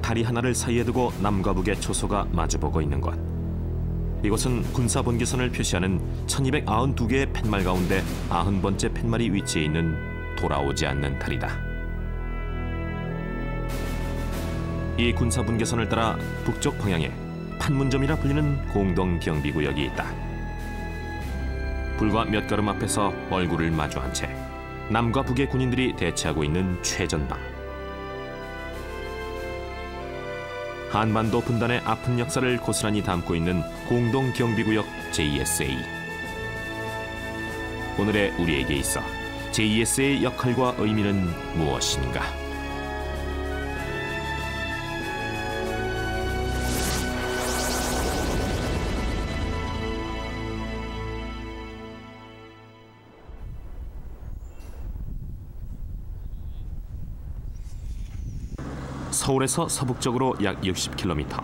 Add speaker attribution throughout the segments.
Speaker 1: 다리 하나를 사이에 두고 남과 북의 초소가 마주보고 있는 곳. 이곳은 군사 분기선을 표시하는 1292개의 팻말 가운데 90번째 팻말이 위치해 있는 돌아오지 않는 달이다. 이 군사 분계선을 따라 북쪽 방향에 판문점이라 불리는 공동경비구역이 있다. 불과 몇 걸음 앞에서 얼굴을 마주한 채 남과 북의 군인들이 대치하고 있는 최전방. 한반도 분단의 아픈 역사를 고스란히 담고 있는 공동경비구역 JSA. 오늘의 우리에게 있어 JSA의 역할과 의미는 무엇인가? 서울에서 서북쪽으로 약 60km.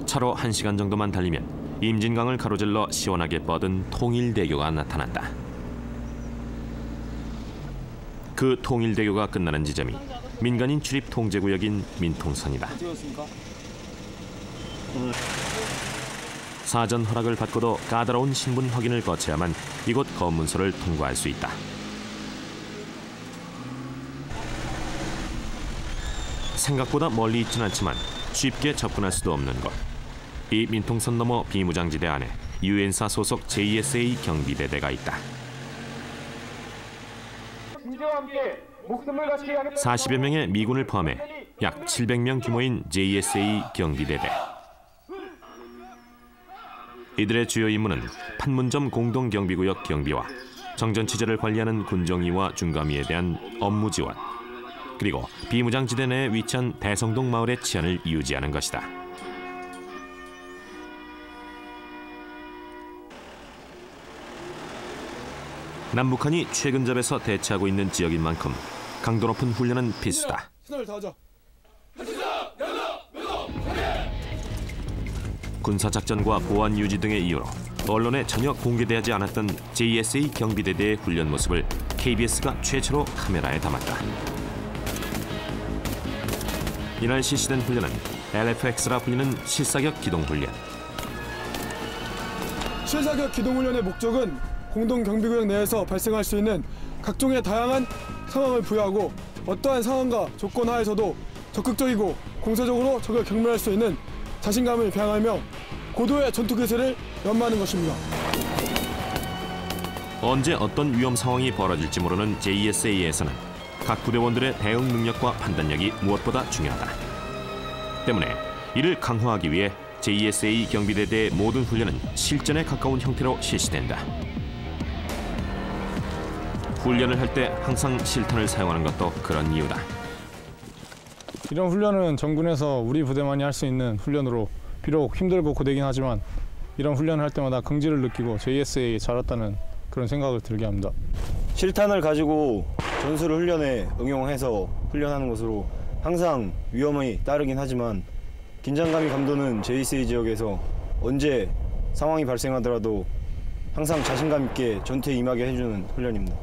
Speaker 1: 차로 1시간 정도만 달리면 임진강을 가로질러 시원하게 뻗은 통일대교가 나타난다. 그 통일대교가 끝나는 지점이 민간인 출입 통제구역인 민통선이다. 사전 허락을 받고도 까다로운 신분 확인을 거쳐야만 이곳 검문소를 통과할 수 있다. 생각보다 멀리 있진 않지만 쉽게 접근할 수도 없는 곳. 이 민통선 너머 비무장지대 안에 유엔사 소속 JSA 경비대대가 있다. 40여 명의 미군을 포함해 약 700명 규모인 JSA 경비대대. 이들의 주요 임무는 판문점 공동경비구역 경비와 정전 취재를 관리하는 군정위와 중감위에 대한 업무 지원, 그리고 비무장지대 내에 위치한 대성동 마을의 치안을 유지하는 것이다. 남북한이 최근 접에서 대치하고 있는 지역인 만큼 강도 높은 훈련은 필수다. 군사작전과 보안 유지 등의 이유로 언론에 전혀 공개되지 않았던 JSA 경비대대의 훈련 모습을 KBS가 최초로 카메라에 담았다. 이날 실시된 훈련은 LFX라 불리는 실사격 기동훈련.
Speaker 2: 실사격 기동훈련의 목적은 공동경비구역 내에서 발생할 수 있는 각종의 다양한 상황을 부여하고 어떠한 상황과 조건 하에서도 적극적이고 공세적으로 적을 경멸할 수 있는 자신감을 배양하며 고도의 전투기술을 연마하는 것입니다.
Speaker 1: 언제 어떤 위험 상황이 벌어질지 모르는 JSA에서는 각 부대원들의 대응 능력과 판단력이 무엇보다 중요하다. 때문에 이를 강화하기 위해 JSA 경비대대의 모든 훈련은 실전에 가까운 형태로 실시된다. 훈련을 할 때 항상 실탄을 사용하는 것도 그런 이유다.
Speaker 3: 이런 훈련은 전군에서 우리 부대만이 할 수 있는 훈련으로 비록 힘들고 고되긴 하지만 이런 훈련을 할 때마다 긍지를 느끼고 JSA에 잘했다는 그런 생각을 들게 합니다.
Speaker 4: 실탄을 가지고 전술 훈련에 응용해서 훈련하는 것으로 항상 위험이 따르긴 하지만 긴장감이 감도는 JSA 지역에서 언제 상황이 발생하더라도 항상 자신감 있게 전투에 임하게 해주는 훈련입니다.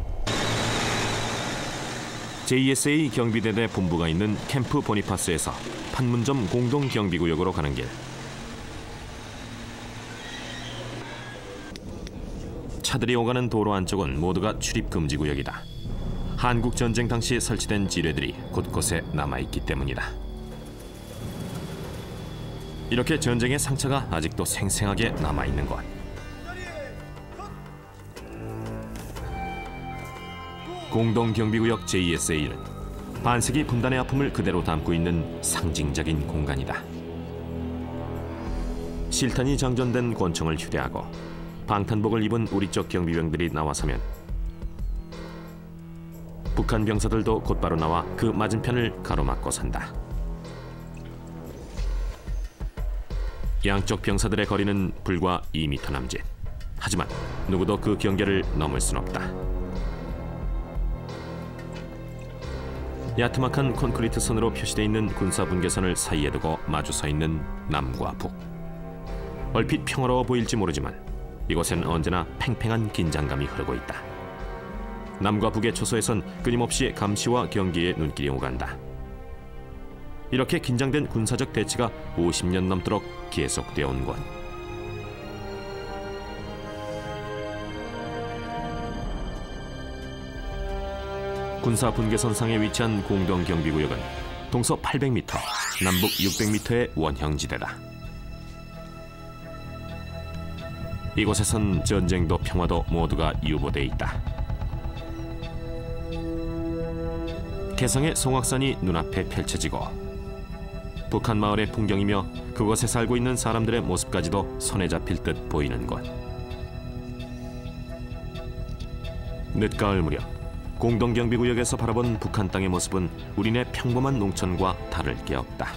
Speaker 1: JSA 경비대대 본부가 있는 캠프 보니파스에서 판문점 공동경비구역으로 가는 길. 차들이 오가는 도로 안쪽은 모두가 출입금지구역이다. 한국 전쟁 당시 설치된 지뢰들이 곳곳에 남아있기 때문이다. 이렇게 전쟁의 상처가 아직도 생생하게 남아있는 곳. 공동경비구역 JSA는 반세기 분단의 아픔을 그대로 담고 있는 상징적인 공간이다. 실탄이 장전된 권총을 휴대하고 방탄복을 입은 우리 쪽 경비병들이 나와서면 북한 병사들도 곧바로 나와 그 맞은편을 가로막고 선다. 양쪽 병사들의 거리는 불과 2m 남짓. 하지만 누구도 그 경계를 넘을 순 없다. 야트막한 콘크리트 선으로 표시되어 있는 군사분계선을 사이에 두고 마주 서 있는 남과 북. 얼핏 평화로워 보일지 모르지만 이곳엔 언제나 팽팽한 긴장감이 흐르고 있다. 남과 북의 초소에선 끊임없이 감시와 경계의 눈길이 오간다. 이렇게 긴장된 군사적 대치가 50년 넘도록 계속되어 온 것. 군사 분계선상에 위치한 공동경비구역은 동서 800m, 남북 600m의 원형지대다. 이곳에선 전쟁도 평화도 모두가 유보돼 있다. 개성의 송악산이 눈앞에 펼쳐지고 북한 마을의 풍경이며 그곳에 살고 있는 사람들의 모습까지도 손에 잡힐 듯 보이는 곳. 늦가을 무렵 공동경비구역에서 바라본 북한 땅의 모습은 우리네 평범한 농촌과 다를 게 없다.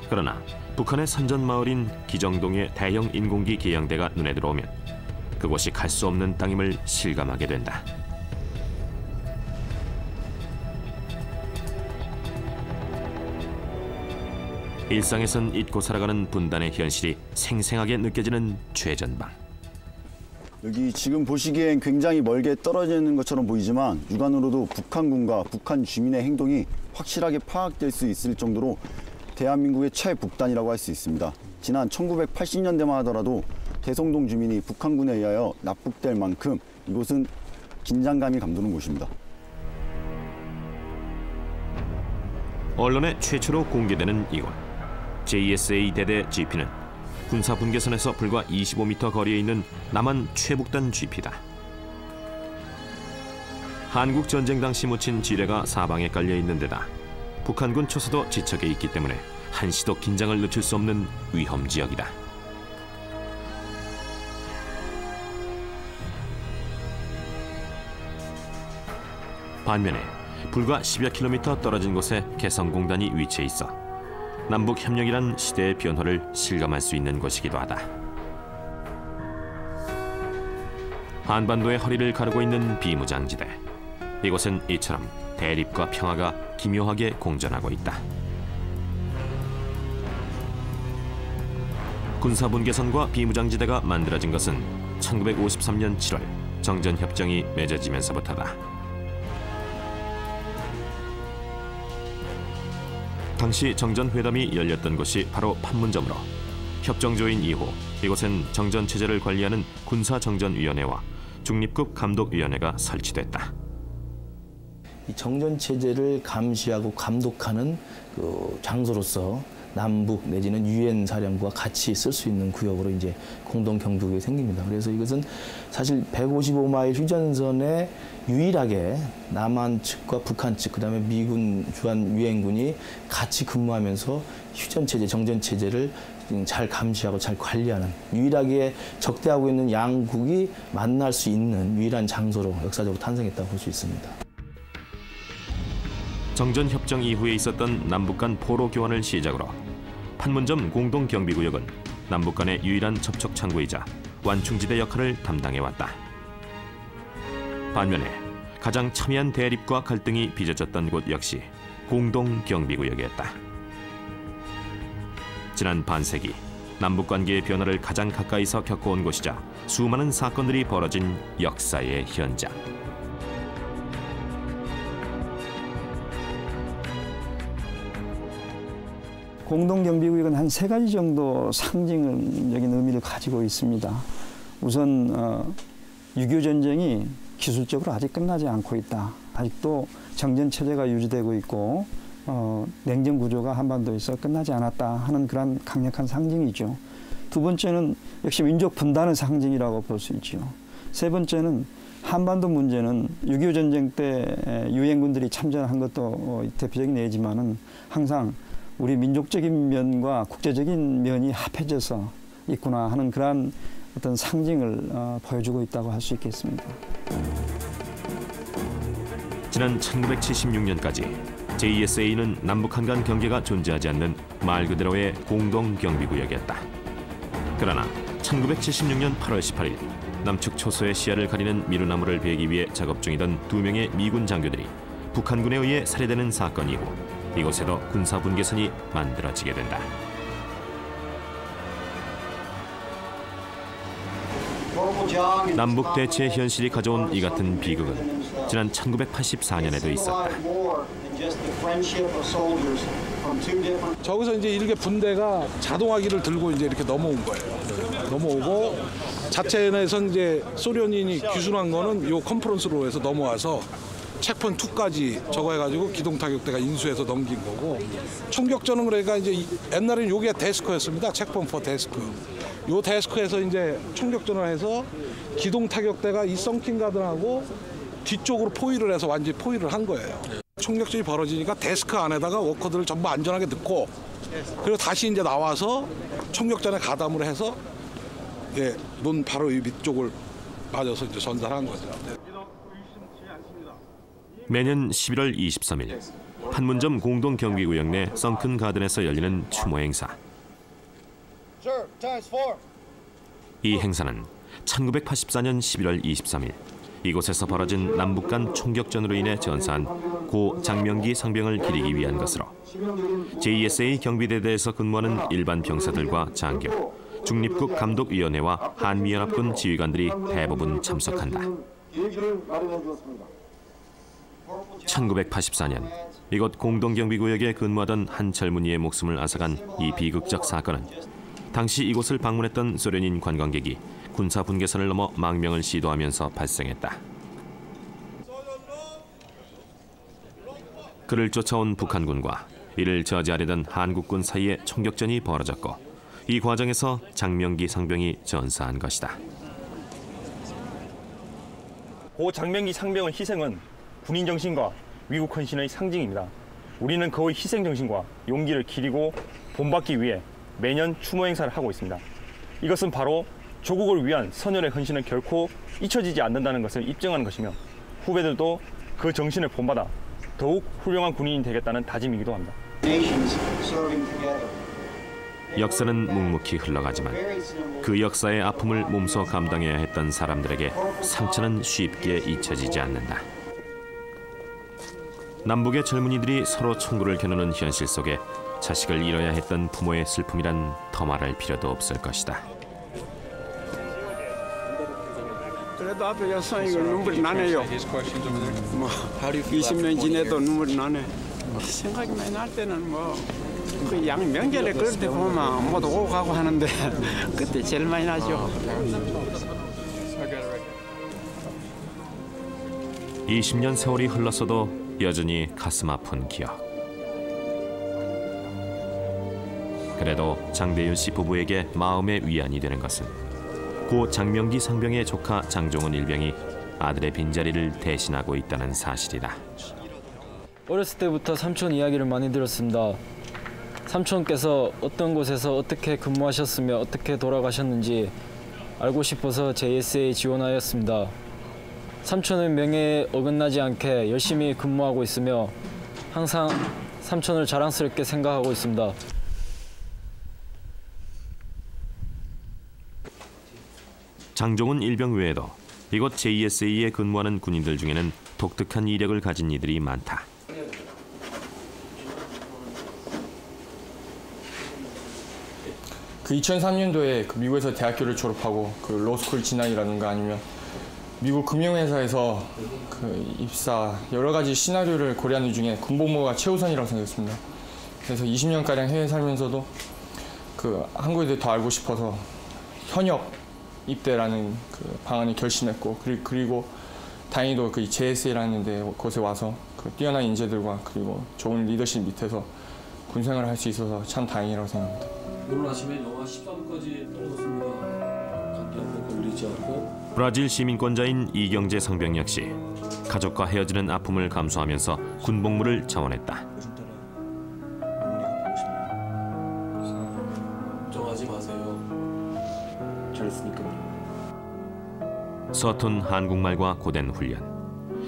Speaker 1: 그러나 북한의 선전마을인 기정동의 대형 인공기 계양대가 눈에 들어오면 그곳이 갈 수 없는 땅임을 실감하게 된다. 일상에선 잊고 살아가는 분단의 현실이 생생하게 느껴지는 최전방.
Speaker 5: 여기 지금 보시기엔 굉장히 멀게 떨어져 있는 것처럼 보이지만 육안으로도 북한군과 북한 주민의 행동이 확실하게 파악될 수 있을 정도로 대한민국의 최북단이라고 할 수 있습니다. 지난 1980년대만 하더라도 대성동 주민이 북한군에 의하여 납북될 만큼 이곳은 긴장감이 감도는 곳입니다.
Speaker 1: 언론에 최초로 공개되는 이곳. JSA 대대 GP는 군사 분계선에서 불과 25m 거리에 있는 남한 최북단 GP다. 한국 전쟁 당시 묻힌 지뢰가 사방에 깔려 있는 데다 북한군 초소도 지척에 있기 때문에 한시도 긴장을 늦출 수 없는 위험 지역이다. 반면에 불과 10여 킬로미터 떨어진 곳에 개성공단이 위치해 있어 남북협력이란 시대의 변화를 실감할 수 있는 곳이기도 하다. 한반도의 허리를 가르고 있는 비무장지대. 이곳은 이처럼 대립과 평화가 기묘하게 공존하고 있다. 군사분계선과 비무장지대가 만들어진 것은 1953년 7월 정전협정이 맺어지면서부터다. 당시 정전회담이 열렸던 곳이 바로 판문점으로 협정조인 이후 이곳엔 정전체제를 관리하는 군사정전위원회와 중립국 감독위원회가 설치됐다.
Speaker 6: 이 정전체제를 감시하고 감독하는 그 장소로서 남북 내지는 유엔 사령부와 같이 쓸 수 있는 구역으로 이제 공동경비구역이 생깁니다. 그래서 이것은 사실 155마일 휴전선에 유일하게 남한 측과 북한 측, 그다음에 미군 주한 유엔군이 같이 근무하면서 휴전체제, 정전체제를 잘 감시하고 잘 관리하는, 유일하게 적대하고 있는 양국이 만날 수 있는 유일한 장소로 역사적으로 탄생했다고 볼 수 있습니다.
Speaker 1: 정전협정 이후에 있었던 남북 간 포로 교환을 시작으로 판문점 공동경비구역은 남북 간의 유일한 접촉 창구이자 완충지대 역할을 담당해왔다. 반면에 가장 첨예한 대립과 갈등이 빚어졌던 곳 역시 공동경비구역이었다. 지난 반세기 남북 관계의 변화를 가장 가까이서 겪어온 곳이자 수많은 사건들이 벌어진 역사의 현장.
Speaker 7: 공동경비구역은 한 3가지 정도 상징적인 의미를 가지고 있습니다. 우선 6.25 전쟁이 기술적으로 아직 끝나지 않고 있다. 아직도 정전체제가 유지되고 있고 냉전 구조가 한반도에서 끝나지 않았다 하는 그런 강력한 상징이죠. 두 번째는 역시 민족 분단의 상징이라고 볼 수 있죠. 세 번째는 한반도 문제는 6.25 전쟁 때 유엔군들이 참전한 것도 대표적인 예지만은 항상 우리 민족적인 면과 국제적인 면이 합해져서 있구나 하는 그런 어떤 상징을 보여주고 있다고 할 수 있겠습니다.
Speaker 1: 지난 1976년까지 JSA는 남북한 간 경계가 존재하지 않는 말 그대로의 공동경비구역이었다. 그러나 1976년 8월 18일 남측 초소의 시야를 가리는 미루나무를 베기 위해 작업 중이던 2명의 미군 장교들이 북한군에 의해 살해되는 사건 이후 이곳에도 군사분계선이 만들어지게 된다. 남북 대치의 현실이 가져온 이 같은 비극은 지난 1984년에도 있었다.
Speaker 8: 저기서 이제 일개 분대가 자동화기를 들고 이제 이렇게 넘어온 거예요. 넘어오고 자체내에서 이제 소련인이 기술한 거는 요 컨퍼런스로에서 넘어와서 체크포인트 2까지 저거 해가지고 기동 타격대가 인수해서 넘긴 거고, 총격전은 그러니까 이제 옛날에는 요게 데스크였습니다. 체크포인트 4 데스크. 요 데스크에서 이제 총격전을 해서 기동 타격대가 이 썬킹가든하고 뒤쪽으로 포위를 해서 완전히 포위를 한 거예요. 총격전이 벌어지니까 데스크 안에다가 워커들을 전부 안전하게 넣고, 그리고 다시 이제 나와서 총격전에 가담을 해서 예, 눈 바로 이 밑쪽을 맞아서 이제 전달한 거죠.
Speaker 1: 매년 11월 23일 판문점 공동경비구역 내 썬큰 가든에서 열리는 추모 행사. 이 행사는 1984년 11월 23일 이곳에서 벌어진 남북 간 총격전으로 인해 전사한 고 장명기 상병을 기리기 위한 것으로 JSA 경비대대에서 근무하는 일반 병사들과 장교, 중립국 감독위원회와 한미연합군 지휘관들이 대부분 참석한다. 1984년 이곳 공동경비구역에 근무하던 한 젊은이의 목숨을 앗아간 이 비극적 사건은 당시 이곳을 방문했던 소련인 관광객이 군사 분계선을 넘어 망명을 시도하면서 발생했다. 그를 쫓아온 북한군과 이를 저지하려던 한국군 사이에 총격전이 벌어졌고, 이 과정에서 장명기 상병이 전사한 것이다.
Speaker 9: 고 장명기 상병의 희생은 군인 정신과 위국 헌신의 상징입니다. 우리는 그의 희생 정신과 용기를 기리고 본받기 위해 매년 추모 행사를 하고 있습니다. 이것은 바로 조국을 위한 선열의 헌신은 결코 잊혀지지 않는다는 것을 입증하는 것이며, 후배들도 그 정신을 본받아 더욱 훌륭한 군인이 되겠다는 다짐이기도 합니다.
Speaker 1: 역사는 묵묵히 흘러가지만 그 역사의 아픔을 몸소 감당해야 했던 사람들에게 상처는 쉽게 잊혀지지 않는다. 남북의 젊은이들이 서로 총구를 겨누는 현실 속에 자식을 잃어야 했던 부모의 슬픔이란 더 말할 필요도 없을 것이다.
Speaker 10: 그래도 앞에 여성 이거 눈물이 나네요. 뭐 20년 지내도 눈물이 나네. 생각이 많이 날 때는 뭐 그 양명절에 그럴 때 보면 모두 오고 가고 하는데 그때 제일 많이 나죠.
Speaker 1: 20년 세월이 흘렀어도 여전히 가슴 아픈 기억. 그래도 장대윤 씨 부부에게 마음의 위안이 되는 것은 고 장명기 상병의 조카 장종은 일병이 아들의 빈자리를 대신하고 있다는 사실이다.
Speaker 11: 어렸을 때부터 삼촌 이야기를 많이 들었습니다. 삼촌께서 어떤 곳에서 어떻게 근무하셨으며 어떻게 돌아가셨는지 알고 싶어서 JSA에 지원하였습니다. 삼촌의 명예에 어긋나지 않게 열심히 근무하고 있으며 항상 삼촌을 자랑스럽게 생각하고 있습니다.
Speaker 1: 장종은 일병 외에도 이곳 JSA에 근무하는 군인들 중에는 독특한 이력을 가진 이들이 많다.
Speaker 12: 그 2003년도에 미국에서 대학교를 졸업하고 그 로스쿨 진학이라든가 아니면 미국 금융회사에서 그 입사 여러 가지 시나리오를 고려하는 중에 군복무가 최우선이라고 생각했습니다. 그래서 20년가량 해외에 살면서도 그 한국에 더 알고 싶어서 현역 입대라는 그 방안을 결심했고, 그리고 다행히도 그 JSA라는 곳에 와서 그 뛰어난 인재들과 그리고 좋은 리더십 밑에서 군생활을 할 수 있어서 참 다행이라고 생각합니다.
Speaker 13: 오늘 아침에 영하 14도까지 떨어졌습니다. 감기 한번 걸리지 않고.
Speaker 1: 브라질 시민권자인 이경재 상병 역시 가족과 헤어지는 아픔을 감수하면서 군복무를 자원했다.
Speaker 13: 걱정하지 마세요.
Speaker 12: 잘했으니까요.
Speaker 1: 서툰 한국말과 고된 훈련.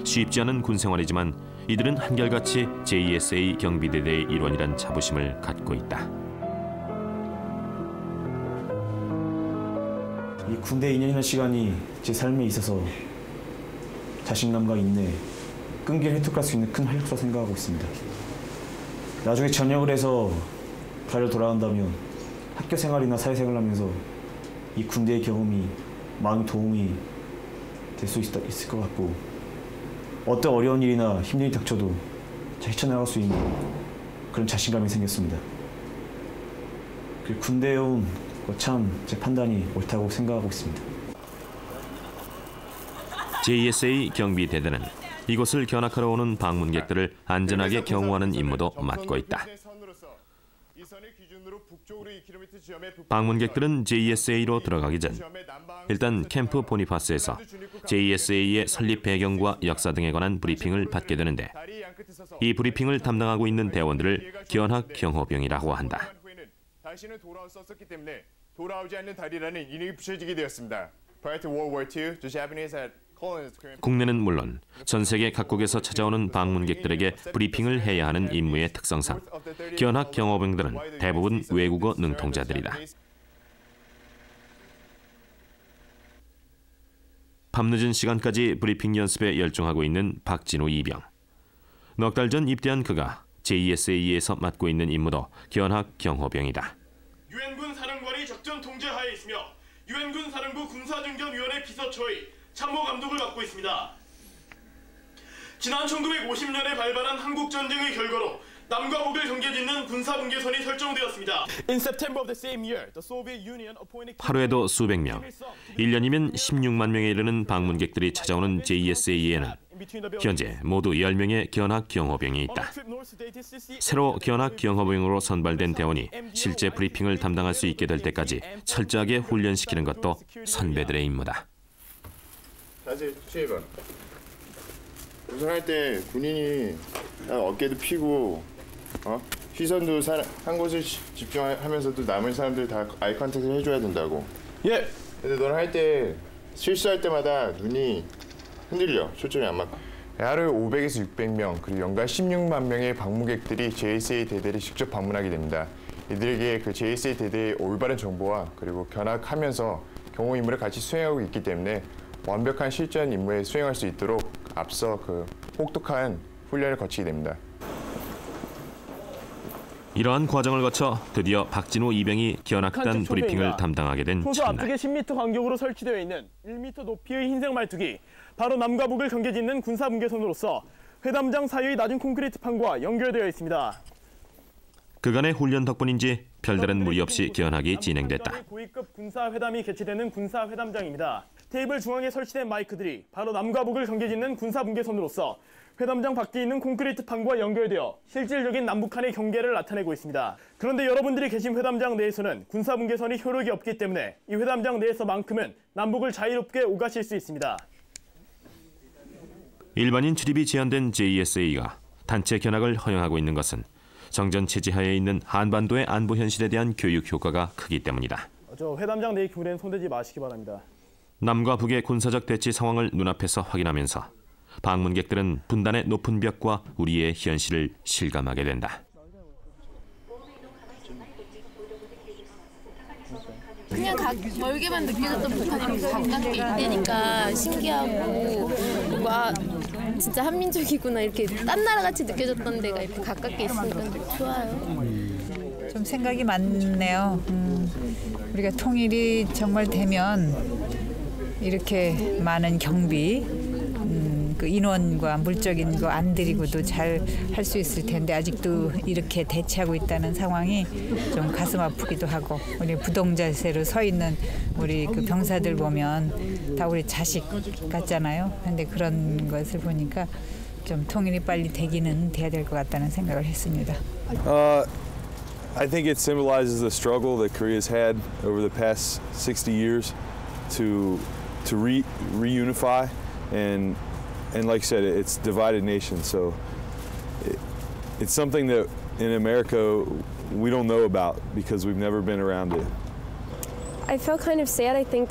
Speaker 1: 쉽지 않은 군생활이지만 이들은 한결같이 JSA 경비대대의 일원이란 자부심을 갖고 있다.
Speaker 6: 이 군대 2년이라는 시간이 제 삶에 있어서 자신감과 인내, 끈기를 획득할 수 있는 큰 활력소라 생각하고 있습니다. 나중에 전역을 해서 가려 돌아간다면 학교 생활이나 사회생활을 하면서 이 군대의 경험이 많은 도움이 될 수 있을 것 같고, 어떤 어려운 일이나 힘든 일이 닥쳐도
Speaker 14: 헤쳐나갈 수 있는 그런 자신감이 생겼습니다. 그리고 군대에 온 참 제 판단이 옳다고 생각하고 있습니다.
Speaker 1: JSA 경비대대는 이곳을 견학하러 오는 방문객들을 안전하게 경호하는 임무도 맡고 있다. 방문객들은 JSA로 들어가기 전 일단 캠프 보니파스에서 JSA의 설립 배경과 역사 등에 관한 브리핑을 받게 되는데 이 브리핑을 담당하고 있는 대원들을 견학 경호병이라고 한다.
Speaker 15: 다시는 돌아올 수 없었기 때문에 돌아오지 않는 다리라는 이름이 붙여지게 되었습니다. Prior to World War II, the Japanese had
Speaker 1: 국내는 물론 전 세계 각국에서 찾아오는 방문객들에게 브리핑을 해야 하는 임무의 특성상 견학 경호병들은 대부분 외국어 능통자들이다. 밤늦은 시간까지 브리핑 연습에 열중하고 있는 박진우 이병. 넉 달 전 입대한 그가 JSA에서 맡고 있는 임무도 견학 경호병이다.
Speaker 16: 유엔군 사령관이 작전 통제하에 있으며 유엔군 사령부 군사중견위원회 비서처의 참모 감독을 맡고 있습니다. 지난 1950년에 발발한 한국전쟁의 결과로 남과 북을 경계짓는 군사분계선이 설정되었습니다.
Speaker 1: 8회도 수백 명, 1년이면 16만 명에 이르는 방문객들이 찾아오는 JSA에는 현재 모두 10명의 견학 경호병이 있다. 새로 견학 경호병으로 선발된 대원이 실제 브리핑을 담당할 수 있게 될 때까지 철저하게 훈련시키는 것도 선배들의 임무다.
Speaker 15: 사실 취해봐. 우선할 때 군인이 어깨도 펴고 시선도 한 곳에 집중하면서도 남은 사람들 다 아이 컨택을 해줘야 된다고. 예. 근데 너는 할 때 실수할 때마다 눈이 흔들려. 초점이 안 맞고. 하루에 500에서 600명 그리고 연간 16만 명의 방문객들이 JSA 대대를 직접 방문하게 됩니다. 이들에게 그 JSA 대대의 올바른 정보와 그리고 견학하면서 경호 임무를 같이 수행하고 있기 때문에 완벽한 실전 임무에 수행할 수 있도록 앞서 그 혹독한 훈련을 거치게 됩니다.
Speaker 1: 이러한 과정을 거쳐 드디어 박진우 이병이 견학단 브리핑을 담당하게 된
Speaker 16: 소수
Speaker 1: 첫날.
Speaker 16: 앞쪽에 10m 간격으로 설치되어 있는 1m 높이의 흰색 말뚝이 바로 남과 북을 경계짓는 군사분계선으로서 회담장 사이의 낮은 콘크리트판과 연결되어 있습니다.
Speaker 1: 그간의 훈련 덕분인지 별다른 무리 없이 견학이 진행됐다.
Speaker 16: 고위급 군사회담이 개최되는 군사회담장입니다. 테이블 중앙에 설치된 마이크들이 바로 남과 북을 경계짓는 군사분계선으로서 회담장 밖에 있는 콘크리트판과 연결되어 실질적인 남북한의 경계를 나타내고 있습니다. 그런데 여러분들이 계신 회담장 내에서는 군사분계선이 효력이 없기 때문에 이 회담장 내에서만큼은 남북을 자유롭게 오가실 수 있습니다.
Speaker 1: 일반인 출입이 제한된 JSA가 단체 견학을 허용하고 있는 것은 정전 체제하에 있는 한반도의 안보 현실에 대한 교육 효과가 크기 때문이다.
Speaker 16: 저 회담장 내의 규모에는 손대지 마시기 바랍니다.
Speaker 1: 남과 북의 군사적 대치 상황을 눈앞에서 확인하면서 방문객들은 분단의 높은 벽과 우리의 현실을 실감하게 된다.
Speaker 17: 그냥 멀게만 느껴졌던 북한이 가깝게 있다니까 신기하고 그리고 진짜 한민족이구나 이렇게 딴 나라 같이 느껴졌던 데가 이렇게 가깝게 있으니까 좋아요.
Speaker 18: 좀 생각이 많네요. 우리가 통일이 정말 되면 이렇게 많은 경비 그 인원과 물적인 거 안 들이고도 잘 할 수 있을 텐데 아직도 이렇게 대치하고 있다는 상황이 좀 가슴 아프기도 하고 우리 부동자세로 서 있는 우리 그 병사들 보면 다 우리 자식 같잖아요. 근데 그런 것을 보니까 좀 통일이 빨리 되기는 돼야 될 것 같다는 생각을 했습니다.
Speaker 19: I think it symbolizes the struggle that Korea's had over the past 60 years to reunify and like I said, it's divided nation, so it's something that in America we don't know about because we've never been around it.
Speaker 20: I feel kind of sad. I think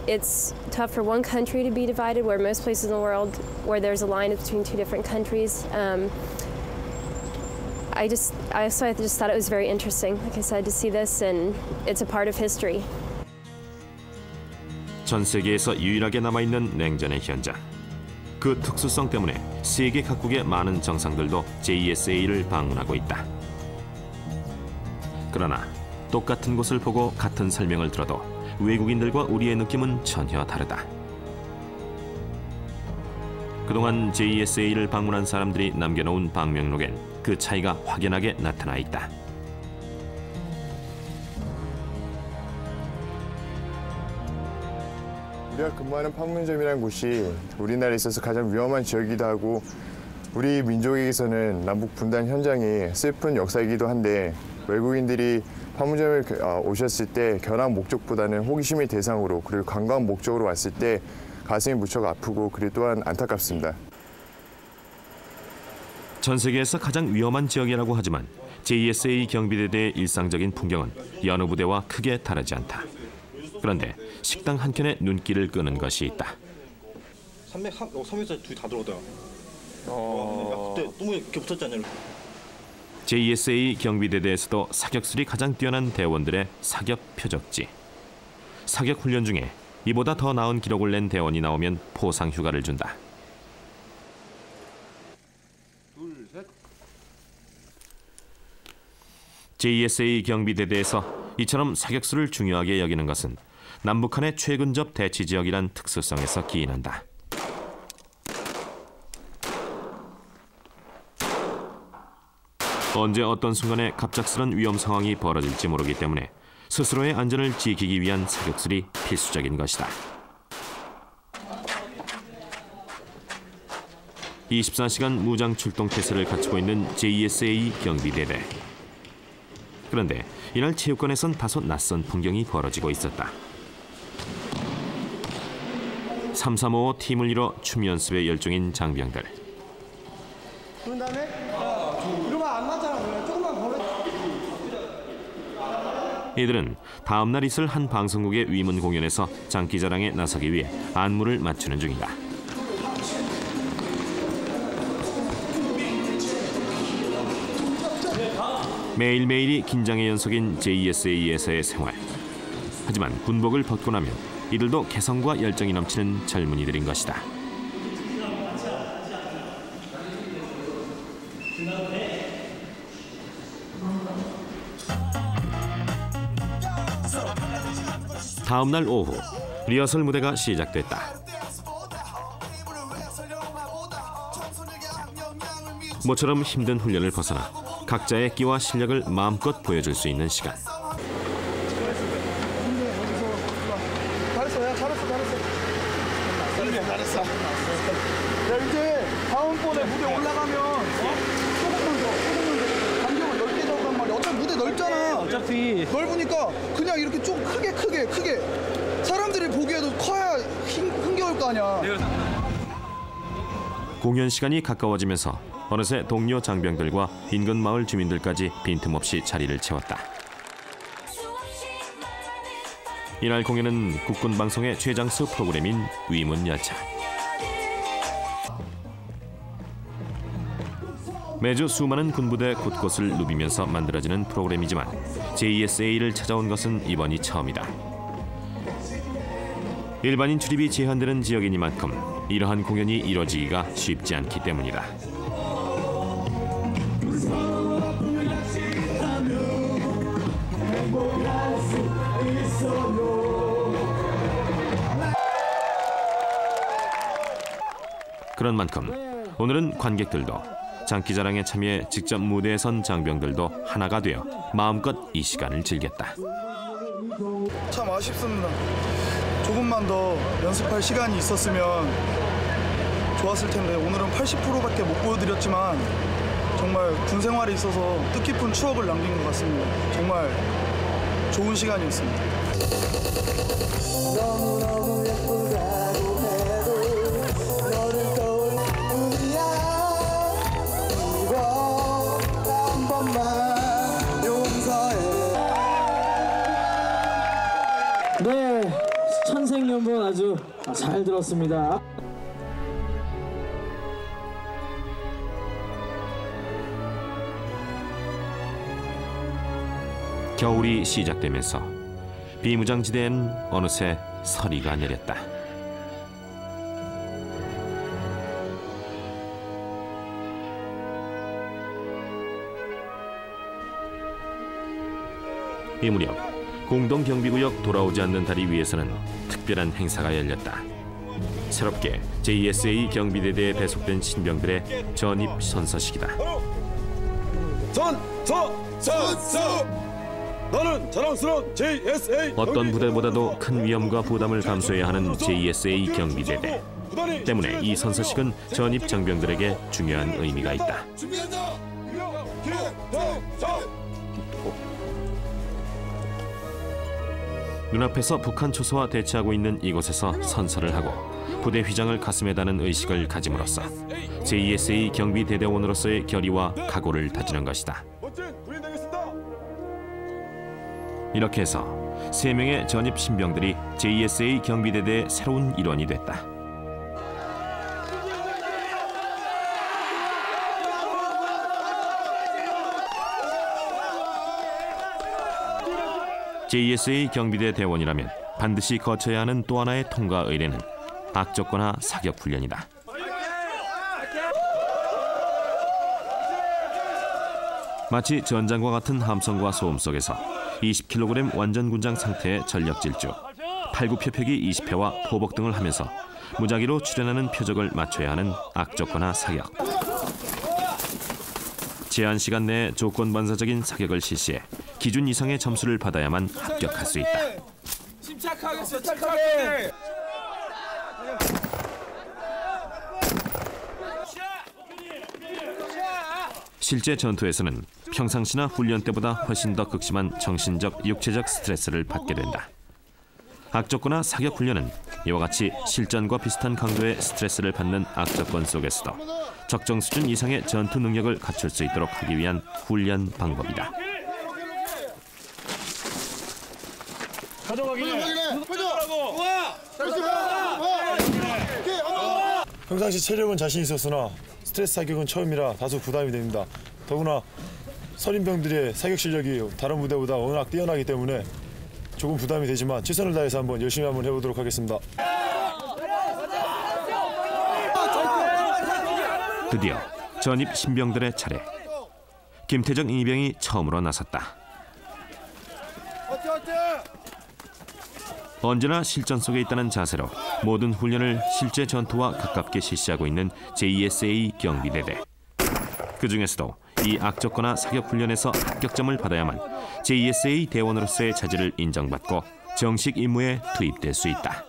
Speaker 20: it's tough for one country to be divided, where most places in the world where there's a line between two different countries. I just thought it was very interesting, like I said, to see this, and it's a part of history.
Speaker 1: 전 세계에서 유일하게 남아있는 냉전의 현장. 그 특수성 때문에 세계 각국의 많은 정상들도 JSA를 방문하고 있다. 그러나 똑같은 곳을 보고 같은 설명을 들어도 외국인들과 우리의 느낌은 전혀 다르다. 그동안 JSA를 방문한 사람들이 남겨놓은 방명록엔 그 차이가 확연하게 나타나 있다.
Speaker 15: 우리가 근무하는 판문점이라는 곳이 우리나라에 있어서 가장 위험한 지역이기도 하고 우리 민족에게서는 남북 분단 현장이 슬픈 역사이기도 한데 외국인들이 판문점에 오셨을 때 견학 목적보다는 호기심의 대상으로 그리고 관광 목적으로 왔을 때 가슴이 무척 아프고 그리고 또한 안타깝습니다.
Speaker 1: 전 세계에서 가장 위험한 지역이라고 하지만 JSA 경비대대의 일상적인 풍경은 여느 부대와 크게 다르지 않다. 그런데 식당 한켠에 눈길을 끄는 것이 있다.
Speaker 21: 300에서 둘이 다 들어오더라. 그때 너무 이렇게 붙었지 않냐?
Speaker 1: JSA 경비대대에서도 사격술이 가장 뛰어난 대원들의 사격 표적지. 사격 훈련 중에 이보다 더 나은 기록을 낸 대원이 나오면 포상 휴가를 준다. JSA 경비대대에서 이처럼 사격수를 중요하게 여기는 것은 남북한의 최근접 대치 지역이란 특수성에서 기인한다. 언제 어떤 순간에 갑작스런 위험 상황이 벌어질지 모르기 때문에 스스로의 안전을 지키기 위한 사격술이 필수적인 것이다. 24시간 무장 출동 태세를 갖추고 있는 JSA 경비대대. 그런데 이날 체육관에선 다소 낯선 풍경이 벌어지고 있었다. 335 팀을 이뤄 춤 연습에 열중인 장병들.
Speaker 2: 그런 다음에 이러면 안 맞잖아. 조금만 걸어.
Speaker 1: 이들은 다음 날 있을 한 방송국의 위문 공연에서 장기자랑에 나서기 위해 안무를 맞추는 중이다. 매일매일이 긴장의 연속인 JSA에서의 생활. 하지만 군복을 벗고 나면 이들도 개성과 열정이 넘치는 젊은이들인 것이다. 다음 날 오후 리허설 무대가 시작됐다. 모처럼 힘든 훈련을 벗어나 각자의 끼와 실력을 마음껏 보여줄 수 있는 시간.
Speaker 2: 잘했어, 야 잘했어. 야 이제 다음번에 무대 올라가면 조금만 더 간격을 넓게 잡단 말이야. 어차피 무대 넓잖아. 어차피 넓으니까 그냥 이렇게 좀 크게 사람들이 보기에도 커야 흥겨울 거 아니야.
Speaker 1: 공연 시간이 가까워지면서 어느새 동료 장병들과 인근 마을 주민들까지 빈틈없이 자리를 채웠다. 이날 공연은 국군 방송의 최장수 프로그램인 위문열차. 매주 수많은 군부대 곳곳을 누비면서 만들어지는 프로그램이지만 JSA를 찾아온 것은 이번이 처음이다. 일반인 출입이 제한되는 지역이니만큼 이러한 공연이 이뤄지기가 쉽지 않기 때문이다. 그런 만큼 오늘은 관객들도 장기자랑에 참여해 직접 무대에 선 장병들도 하나가 되어 마음껏 이 시간을 즐겼다.
Speaker 2: 참 아쉽습니다. 조금만 더 연습할 시간이 있었으면 좋았을 텐데 오늘은 80%밖에 못 보여드렸지만 정말 군 생활에 있어서 뜻깊은 추억을 남긴 것 같습니다. 정말 좋은 시간이었습니다. 너무너무 예쁘다고 해도 너를 떠올리는 뿐이야. 이거 한 번만 용서해.
Speaker 22: 네, 천생연분 아주 잘 들었습니다.
Speaker 1: 겨울이 시작되면서 비무장지대엔 어느새 서리가 내렸다. 이 무렵 공동경비구역 돌아오지 않는 다리 위에서는 특별한 행사가 열렸다. 새롭게 JSA 경비대대에 배속된 신병들의 전입 선서식이다.
Speaker 2: 선서! 나는 자랑스러운 JSA
Speaker 1: 어떤 부대보다도 큰 위험과 부담을 감수해야 하는 JSA 경비대대 때문에 이 선서식은 전입 장병들에게 중요한 의미가 있다. 눈앞에서 북한 초소와 대치하고 있는 이곳에서 선서를 하고 부대 휘장을 가슴에 다는 의식을 가짐으로써 JSA 경비대대원으로서의 결의와 각오를 다지는 것이다. 이렇게 해서 3명의 전입 신병들이 JSA 경비대대의 새로운 일원이 됐다. JSA 경비대 대원이라면 반드시 거쳐야 하는 또 하나의 통과 의례는 악적거나 사격 훈련이다. 마치 전장과 같은 함성과 소음 속에서 20kg 완전 군장 상태의 전력 질주, 팔굽혀펴기 20회와 포복 등을 하면서 무작위로 출현하는 표적을 맞춰야 하는 악적거나 사격. 제한 시간 내에 조건 반사적인 사격을 실시해 기준 이상의 점수를 받아야만 합격할 수 있다.
Speaker 2: 침착하게.
Speaker 1: 실제 전투에서는 평상시나 훈련 때보다 훨씬 더 극심한 정신적, 육체적 스트레스를 받게 된다. 악적거나 사격 훈련은 이와 같이 실전과 비슷한 강도의 스트레스를 받는 악조건 속에서도 적정 수준 이상의 전투 능력을 갖출 수 있도록 하기 위한 훈련 방법이다.
Speaker 3: 평상시 체력은 자신 있었으나 스트레스 사격은 처음이라 다소 부담이 됩니다. 더구나 선임병들의 사격 실력이 다른 부대보다 워낙 뛰어나기 때문에 조금 부담이 되지만 최선을 다해서 열심히 해보도록 하겠습니다.
Speaker 1: 드디어 전입 신병들의 차례. 김태정 이병이 처음으로 나섰다. 언제나 실전 속에 있다는 자세로 모든 훈련을 실제 전투와 가깝게 실시하고 있는 JSA 경비대대. 그 중에서도 이 악적거나 사격 훈련에서 합격점을 받아야만 JSA 대원으로서의 자질을 인정받고 정식 임무에 투입될 수 있다.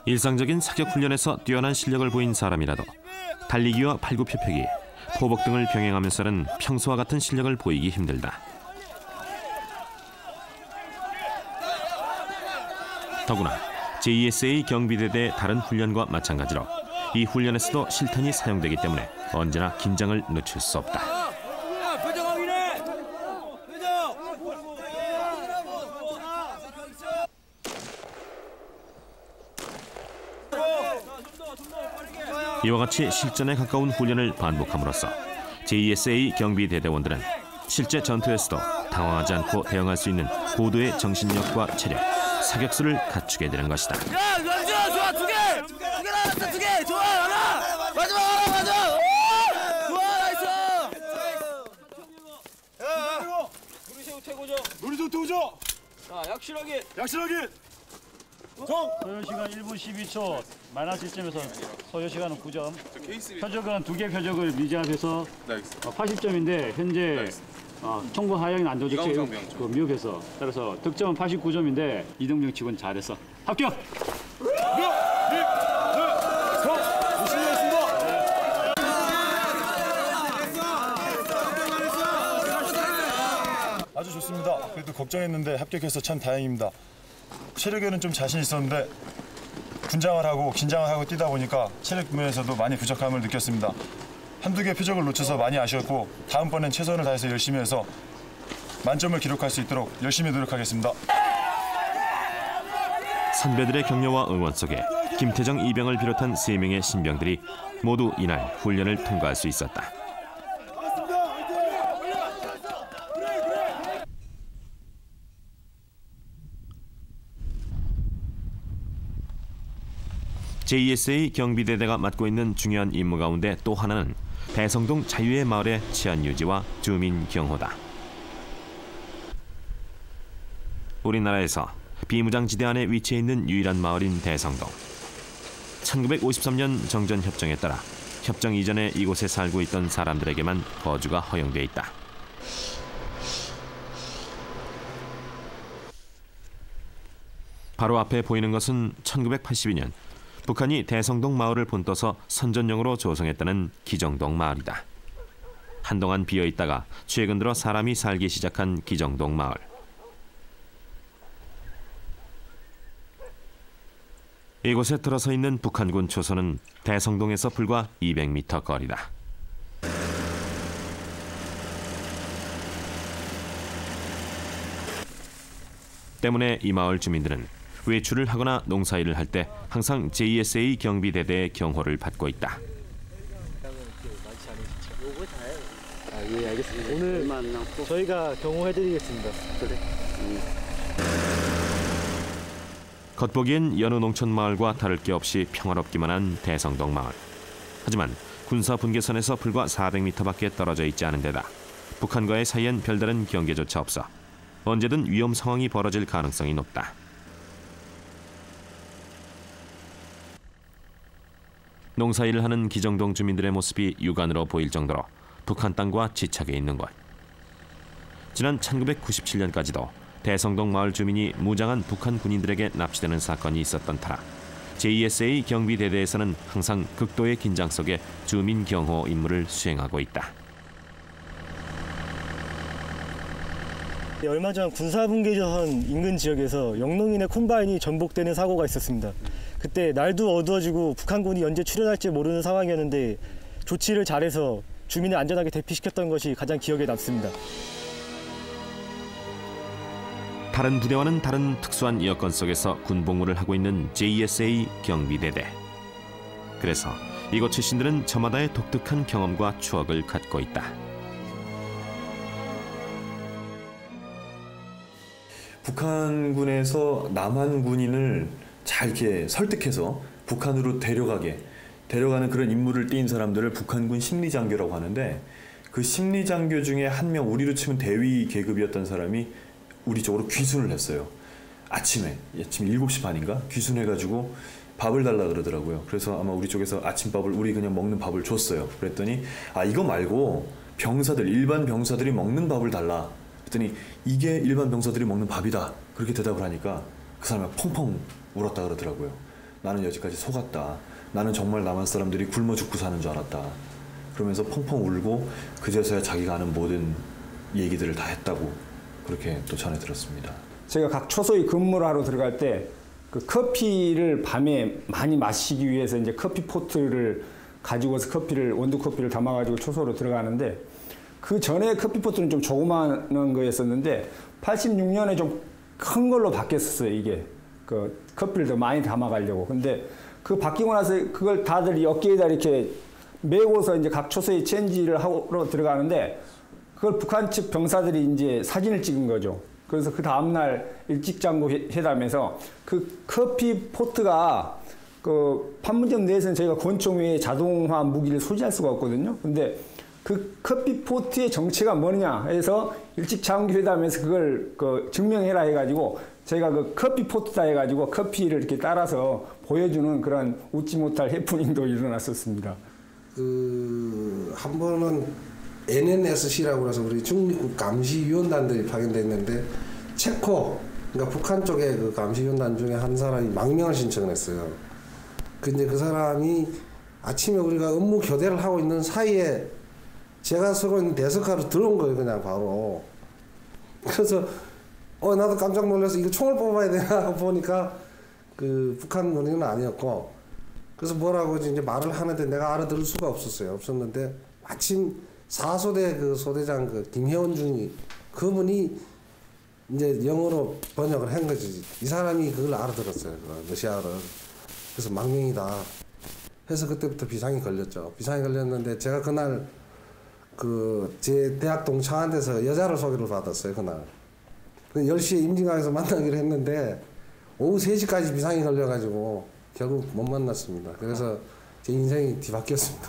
Speaker 1: 일상적인 사격 훈련에서 뛰어난 실력을 보인 사람이라도 달리기와 팔굽혀펴기, 포복 등을 병행하면서는 평소와 같은 실력을 보이기 힘들다. 더구나 JSA 경비대대의 다른 훈련과 마찬가지로 이 훈련에서도 실탄이 사용되기 때문에 언제나 긴장을 늦출 수 없다. 이와 같이 실전에 가까운 훈련을 반복함으로써 JSA 경비대대원들은 실제 전투에서도 당황하지 않고 대응할 수 있는 고도의 정신력과 체력, 사격수를 갖추게 되는 것이다.
Speaker 2: 야, 명준아, 좋아, 두 개 나왔어, 두 개, 좋아, 하나, 마지막 하나, 맞아, 좋아, 나이스. 야,
Speaker 3: 누리새우 태고죠.
Speaker 2: 자, 약실하게.
Speaker 4: 소요 시간 1분 12초, 마이너스 1점에서 소요 시간은 9점. 표적은 2개 표적을 미지합해서 80점인데 현재 총구 하향이 안 되죠. 미흡해서. 따라서 득점은 89점인데 이동정 직원 잘했어. 합격!
Speaker 3: 아주 좋습니다. 그래도 걱정했는데 합격해서 참 다행입니다. 체력에는 좀 자신 있었는데 분장을 하고 긴장을 하고 뛰다 보니까 체력 면에서도 많이 부족함을 느꼈습니다. 한두 개 표적을 놓쳐서 많이 아쉬웠고 다음번엔 최선을 다해서 열심히 해서 만점을 기록할 수 있도록 열심히 노력하겠습니다.
Speaker 1: 선배들의 격려와 응원 속에 김태정 이병을 비롯한 3명의 신병들이 모두 이날 훈련을 통과할 수 있었다. JSA 경비대대가 맡고 있는 중요한 임무 가운데 또 하나는 대성동 자유의 마을의 치안 유지와 주민 경호다. 우리나라에서 비무장지대 안에 위치해 있는 유일한 마을인 대성동. 1953년 정전협정에 따라 협정 이전에 이곳에 살고 있던 사람들에게만 거주가 허용돼 있다. 바로 앞에 보이는 것은 1982년 북한이 대성동 마을을 본떠서 선전용으로 조성했다는 기정동 마을이다. 한동안 비어있다가 최근 들어 사람이 살기 시작한 기정동 마을. 이곳에 들어서 있는 북한군 초소는 대성동에서 불과 200m 거리다. 때문에 이 마을 주민들은 외출을 하거나 농사일을 할 때 항상 JSA 경비대대의 경호를 받고 있다.
Speaker 5: 예, 알겠습니다. 오늘 저희가 경호해드리겠습니다. 그래.
Speaker 1: 겉보기엔 여느 농촌 마을과 다를 게 없이 평화롭기만 한 대성동 마을. 하지만 군사 분계선에서 불과 400m밖에 떨어져 있지 않은 데다 북한과의 사이엔 별다른 경계조차 없어 언제든 위험 상황이 벌어질 가능성이 높다. 농사일을 하는 기정동 주민들의 모습이 육안으로 보일 정도로 북한 땅과 지착해 있는 곳. 지난 1997년까지도 대성동 마을 주민이 무장한 북한 군인들에게 납치되는 사건이 있었던 터라 JSA 경비대대에서는 항상 극도의 긴장 속에 주민 경호 임무를 수행하고 있다.
Speaker 5: 얼마 전 군사분계선 인근 지역에서 영농인의 콤바인이 전복되는 사고가 있었습니다. 그때 날도 어두워지고 북한군이 언제 출현할지 모르는 상황이었는데 조치를 잘해서 주민을 안전하게 대피시켰던 것이 가장 기억에 남습니다.
Speaker 1: 다른 부대와는 다른 특수한 여건 속에서 군복무를 하고 있는 JSA 경비대대. 그래서 이곳 출신들은 저마다의 독특한 경험과 추억을 갖고 있다.
Speaker 14: 북한군에서 남한 군인을 잘 이렇게 설득해서 북한으로 데려가는 그런 임무를 띈 사람들을 북한군 심리장교라고 하는데, 그 심리장교 중에 한 명, 우리로 치면 대위 계급이었던 사람이 우리 쪽으로 귀순을 했어요. 아침 7시 반인가 귀순해가지고 밥을 달라 그러더라고요. 그래서 아마 우리 쪽에서 아침밥을, 우리 그냥 먹는 밥을 줬어요. 그랬더니 이거 말고 병사들, 일반 병사들이 먹는 밥을 달라. 그랬더니 이게 일반 병사들이 먹는 밥이다. 그렇게 대답을 하니까 그 사람이 펑펑 울었다 그러더라고요. 나는 여지까지 속았다. 나는 정말 남한 사람들이 굶어 죽고 사는 줄 알았다. 그러면서 펑펑 울고 그제서야 자기가 아는 모든 얘기들을 다 했다고 그렇게 또 전해 들었습니다.
Speaker 7: 제가 각 초소에 근무를 하러 들어갈 때 그 커피를 밤에 많이 마시기 위해서 이제 커피 포트를 가지고서 원두 커피를 담아가지고 초소로 들어가는데, 그 전에 커피 포트는 좀 조그마한 거였었는데 86년에 좀 큰 걸로 바뀌었었어요. 이게 그 커피를 더 많이 담아가려고. 근데 그 바뀌고 나서 그걸 다들 어깨에다 이렇게 메고서 이제 각 초소에 체인지를 하러 들어가는데, 그걸 북한 측 병사들이 이제 사진을 찍은 거죠. 그래서 그 다음날 일직장구 회담에서 그 커피 포트가 그 판문점 내에서는 저희가 권총 외에 자동화 무기를 소지할 수가 없거든요. 근데 그 커피 포트의 정체가 뭐냐 해서 일직장구 회담에서 그걸 증명해라 해가지고 저희가 그 커피 포트다 해가지고 커피를 이렇게 따라서 보여주는 그런 웃지 못할 해프닝도 일어났었습니다.
Speaker 23: 한 번은 NNSC라고 해서 우리 중립국 감시위원단들이 파견됐는데, 체코, 그러니까 북한 쪽에 그 감시위원단 중에 한 사람이 망명을 신청을 했어요. 근데 그 사람이 아침에 우리가 업무 교대를 하고 있는 사이에 제가 서고 있는 대석하로 들어온 거예요, 그냥 바로. 그래서 나도 깜짝 놀라서 이거 총을 뽑아야 되나 하고 보니까 그 북한 군인은 아니었고, 그래서 뭐라고 이제 말을 하는데 내가 알아들을 수가 없었는데 마침 4소대 그 소대장 그 김혜원 중이 그분이 이제 영어로 번역을 한 거지. 이 사람이 그걸 알아들었어요. 러시아어를. 그래서 망명이다. 해서 그때부터 비상이 걸렸죠. 비상이 걸렸는데 제가 그날 제 대학 동창한 데서 여자를 소개를 받았어요. 그날. 10시에 임진강에서 만나기로 했는데 오후 3시까지 비상이 걸려가지고 결국 못 만났습니다. 그래서 제 인생이 뒤바뀌었습니다.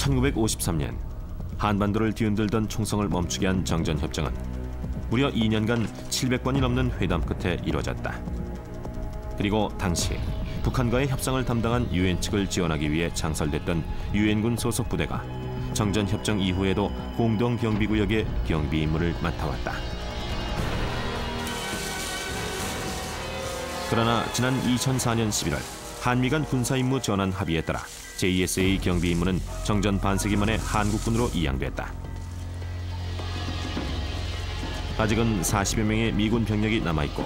Speaker 1: 1953년 한반도를 뒤흔들던 총성을 멈추게 한 정전협정은 무려 2년간 700번이 넘는 회담 끝에 이루어졌다. 그리고 당시 북한과의 협상을 담당한 유엔 측을 지원하기 위해 창설됐던 유엔군 소속 부대가 정전협정 이후에도 공동경비구역의 경비 임무를 맡아왔다. 그러나 지난 2004년 11월 한미 간 군사임무 전환 합의에 따라 JSA 경비 임무는 정전 반세기 만에 한국군으로 이양됐다. 아직은 40여 명의 미군 병력이 남아있고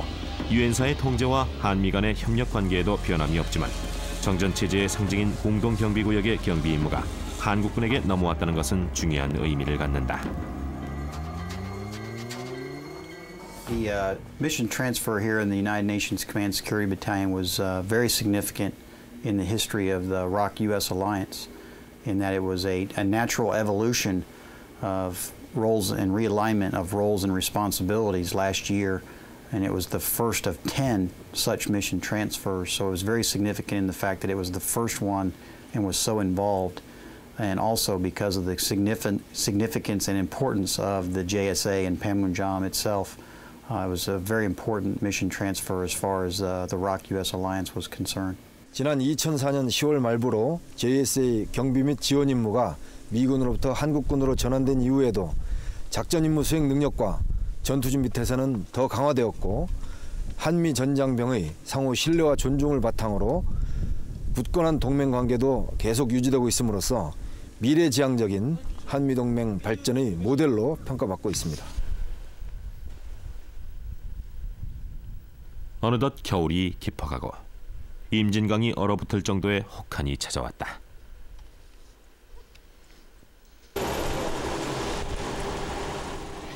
Speaker 1: 유엔사의 통제와 한미 간의 협력 관계에도 변함이 없지만 정전 체제의 상징인 공동경비구역의 경비 임무가 한국군에게 넘어왔다는 것은 중요한 의미를 갖는다.
Speaker 8: The mission transfer here in the United Nations Command Security Battalion was very significant in the history of the ROK-US alliance, in that it was a natural evolution of roles and realignment of roles and responsibilities last year, and it was the first of 10 such mission transfers, so it was very significant in the fact that it was the first one and was so involved, and also because of the significance and importance of the JSA and Panmunjom itself. It was a very important mission transfer as far as the ROK-US alliance was concerned.
Speaker 9: 지난 2004년 10월 말부로 JSA 경비 및 지원 임무가 미군으로부터 한국군으로 전환된 이후에도 작전 임무 수행 능력과 전투 준비 태세는 더 강화되었고 한미 전장병의 상호 신뢰와 존중을 바탕으로 굳건한 동맹 관계도 계속 유지되고 있음으로써 미래지향적인 한미 동맹 발전의 모델로 평가받고 있습니다.
Speaker 1: 어느덧 겨울이 깊어가고 임진강이 얼어붙을 정도의 혹한이 찾아왔다.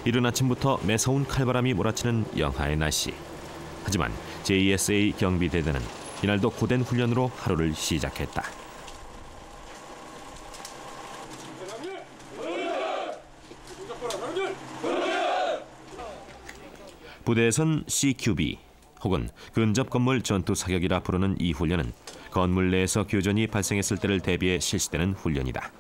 Speaker 1: 이른 아침부터 매서운 칼바람이 몰아치는 영하의 날씨. 하지만 JSA 경비대대는 이날도 고된 훈련으로 하루를 시작했다. 부대에선 CQB 혹은 근접 건물 전투 사격이라 부르는 이 훈련은 건물 내에서 교전이 발생했을 때를 대비해 실시되는 훈련이다.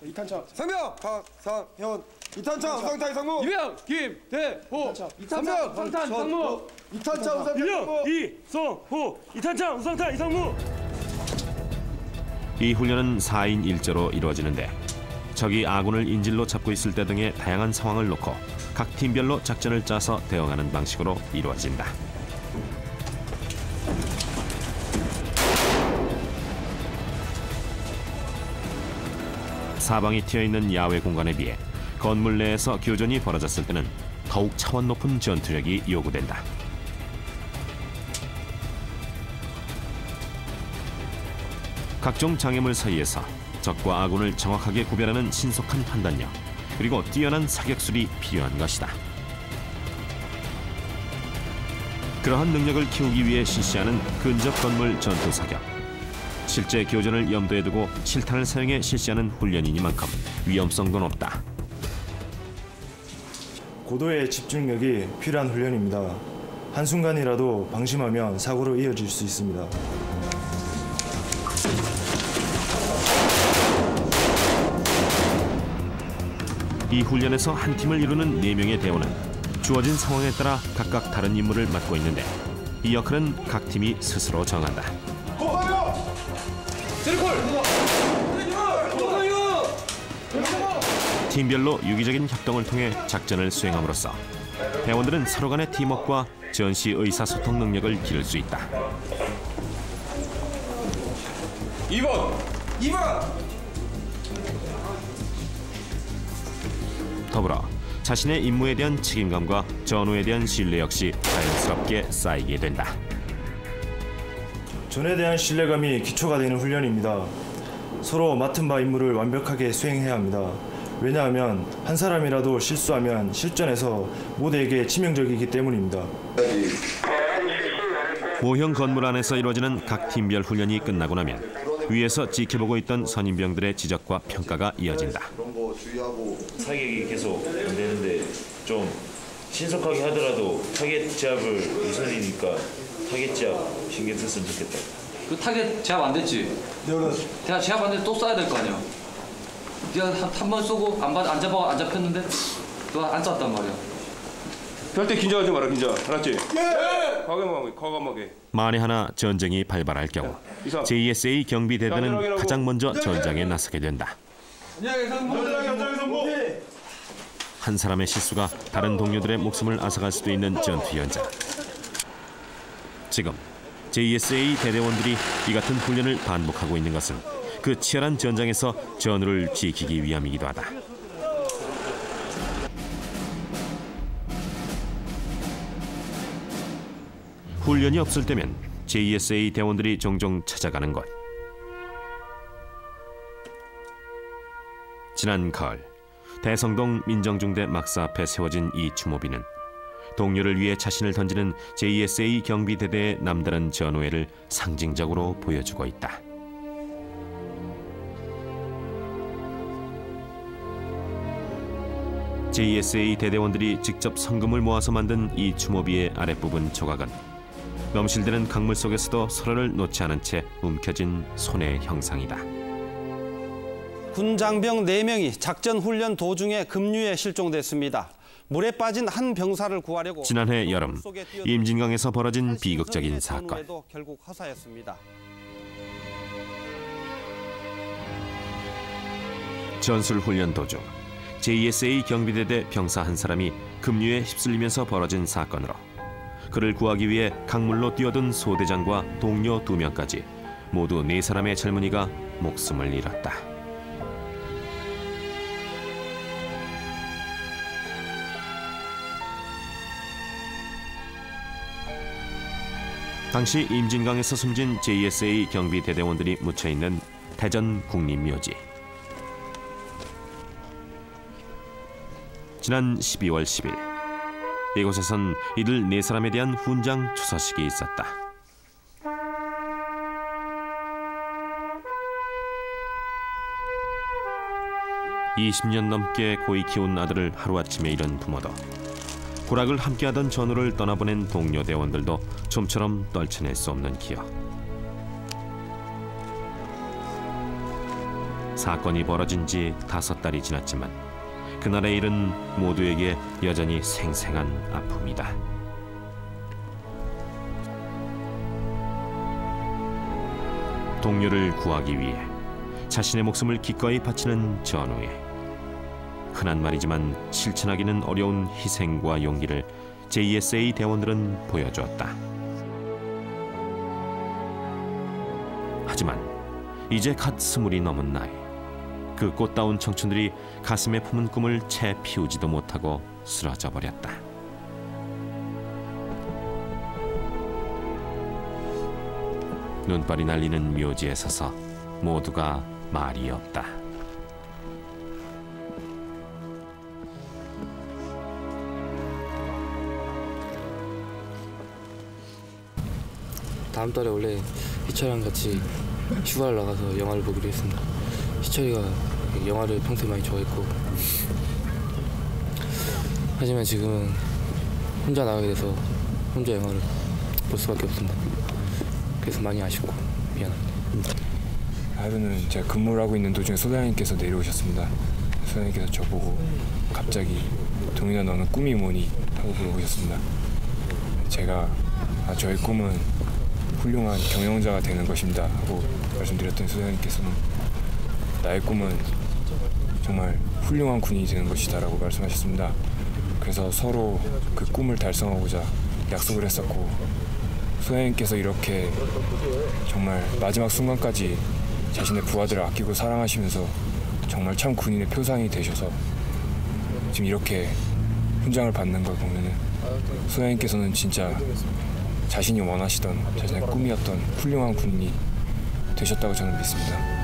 Speaker 2: 이탄창 상병 박상현 이탄창 우상탄 이상무
Speaker 16: 이병 김대호 이탄창 우상탄 이상무
Speaker 2: 이탄창 우상탄
Speaker 16: 이병 이성호 이탄창 우상탄 이상무.
Speaker 1: 이 훈련은 4인 1조로 이루어지는데 적이 아군을 인질로 잡고 있을 때 등의 다양한 상황을 놓고 각 팀별로 작전을 짜서 대응하는 방식으로 이루어진다. 사방이 트여있는 야외 공간에 비해 건물 내에서 교전이 벌어졌을 때는 더욱 차원 높은 전투력이 요구된다. 각종 장애물 사이에서 적과 아군을 정확하게 구별하는 신속한 판단력, 그리고 뛰어난 사격술이 필요한 것이다. 그러한 능력을 키우기 위해 실시하는 근접 건물 전투 사격. 실제 교전을 염두에 두고 실탄을 사용해 실시하는 훈련이니만큼 위험성도 높다.
Speaker 3: 고도의 집중력이 필요한 훈련입니다. 한순간이라도 방심하면 사고로 이어질 수 있습니다.
Speaker 1: 이 훈련에서 한 팀을 이루는 4명의 대원은 주어진 상황에 따라 각각 다른 임무를 맡고 있는데 이 역할은 각 팀이 스스로 정한다. 팀별로 유기적인 협동을 통해 작전을 수행함으로써 대원들은 서로 간의 팀워크와 전시 의사소통 능력을 기를 수 있다.
Speaker 16: 2번!
Speaker 1: 더불어 자신의 임무에 대한 책임감과 전우에 대한 신뢰 역시 자연스럽게 쌓이게 된다.
Speaker 3: 전에 대한 신뢰감이 기초가 되는 훈련입니다. 서로 맡은 바 임무를 완벽하게 수행해야 합니다. 왜냐하면 한 사람이라도 실수하면 실전에서 모두에게 치명적이기 때문입니다.
Speaker 1: 모형 건물 안에서 이루어지는 각 팀별 훈련이 끝나고 나면 위에서 지켜보고 있던 선임병들의 지적과 평가가 이어진다.
Speaker 10: 사격이 계속 안 되는데 좀 신속하게 하더라도 타겟 제압을 우선이니까 타겟 제압 신경 썼으면 좋겠다.
Speaker 11: 그 타겟 제압 안 됐지? 내가 제압 안 됐는데 또 쏴야 될 거 아니야? 네가 한 번 쏘고 안 잡혔는데 또 안 쐈단 말이야.
Speaker 12: 절대 긴장하지 마라, 긴장. 알았지? 예! 과감하게.
Speaker 1: 만에 하나 전쟁이 발발할 경우 JSA 경비대대는 가장 먼저 전장에 나서게 된다. 한 사람의 실수가 다른 동료들의 목숨을 앗아갈 수도 있는 전투 현장. 지금 JSA 대대원들이 이 같은 훈련을 반복하고 있는 것은 그 치열한 전장에서 전우를 지키기 위함이기도 하다. 훈련이 없을 때면 JSA 대원들이 종종 찾아가는 곳. 지난 가을 대성동 민정중대 막사 앞에 세워진 이 추모비는 동료를 위해 자신을 던지는 JSA 경비대대의 남다른 전우애를 상징적으로 보여주고 있다. JSA 대대원들이 직접 성금을 모아서 만든 이 추모비의 아랫부분 조각은 넘실대는 강물 속에서도 서로를 놓지 않은 채 움켜진 손의 형상이다.
Speaker 13: 군 장병 4명이 작전 훈련 도중에 급류에 실종됐습니다. 물에 빠진 한 병사를 구하려고
Speaker 1: 지난해 여름 임진강에서 벌어진 비극적인 사건.
Speaker 13: 결국 화사였습니다.
Speaker 1: 전술 훈련 도중 JSA 경비대대 병사 한 사람이 급류에 휩쓸리면서 벌어진 사건으로 그를 구하기 위해 강물로 뛰어든 소대장과 동료 2명까지 모두 4사람의 젊은이가 목숨을 잃었다. 당시 임진강에서 숨진 JSA 경비대대원들이 묻혀있는 대전 국립묘지. 지난 12월 10일 이곳에선 이들 4사람에 대한 훈장 추서식이 있었다. (20년) 넘게 고이 키운 아들을 하루아침에 잃은 부모도 고락을 함께하던 전우를 떠나보낸 동료 대원들도 좀처럼 떨쳐낼 수 없는 기억. 사건이 벌어진 지 5달이 지났지만 그날의 일은 모두에게 여전히 생생한 아픔이다. 동료를 구하기 위해 자신의 목숨을 기꺼이 바치는 전우애. 흔한 말이지만 실천하기는 어려운 희생과 용기를 JSA 대원들은 보여주었다. 하지만 이제 갓 20이 넘은 나이, 그 꽃다운 청춘들이 가슴에 품은 꿈을 채 피우지도 못하고 쓰러져 버렸다. 눈발이 날리는 묘지에 서서 모두가 말이 없다.
Speaker 24: 다음 달에 원래 희철이랑 같이 휴가를 나가서 영화를 보기로 했습니다. 희철이가 영화를 평소에 많이 좋아했고, 하지만 지금은 혼자 나가게 돼서 혼자 영화를 볼 수밖에 없습니다. 그래서 많이 아쉽고 미안합니다.
Speaker 25: 하루는 제가 근무를 하고 있는 도중에 소장님께서 내려오셨습니다. 소장님께서 저보고 갑자기 동인아 너는 꿈이 뭐니? 하고 물어보셨습니다. 제가 저의 꿈은 훌륭한 경영자가 되는 것입니다 하고 말씀드렸던 소장님께서는 나의 꿈은 정말 훌륭한 군인이 되는 것이다 라고 말씀하셨습니다. 그래서 서로 그 꿈을 달성하고자 약속을 했었고, 소장님께서 이렇게 정말 마지막 순간까지 자신의 부하들을 아끼고 사랑하시면서 정말 참 군인의 표상이 되셔서 지금 이렇게 훈장을 받는 걸 보면은 소장님께서는 진짜 자신이 원하시던 자신의 꿈이었던 훌륭한 군인이 되셨다고 저는 믿습니다.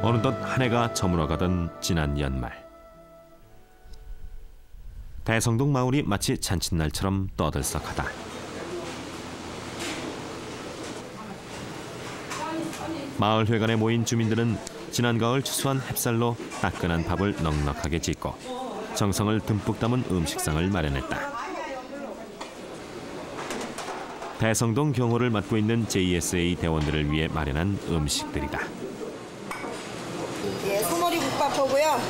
Speaker 25: 어느덧 한 해가 저물어가던 지난 연말,
Speaker 1: 대성동 마을이 마치 잔칫날처럼 떠들썩하다. 마을 회관에 모인 주민들은 지난 가을 추수한 햅쌀로 따끈한 밥을 넉넉하게 짓고 정성을 듬뿍 담은 음식상을 마련했다. 대성동 경호를 맡고 있는 JSA 대원들을 위해 마련한 음식들이다.
Speaker 6: 예, 소머리 국밥하고요.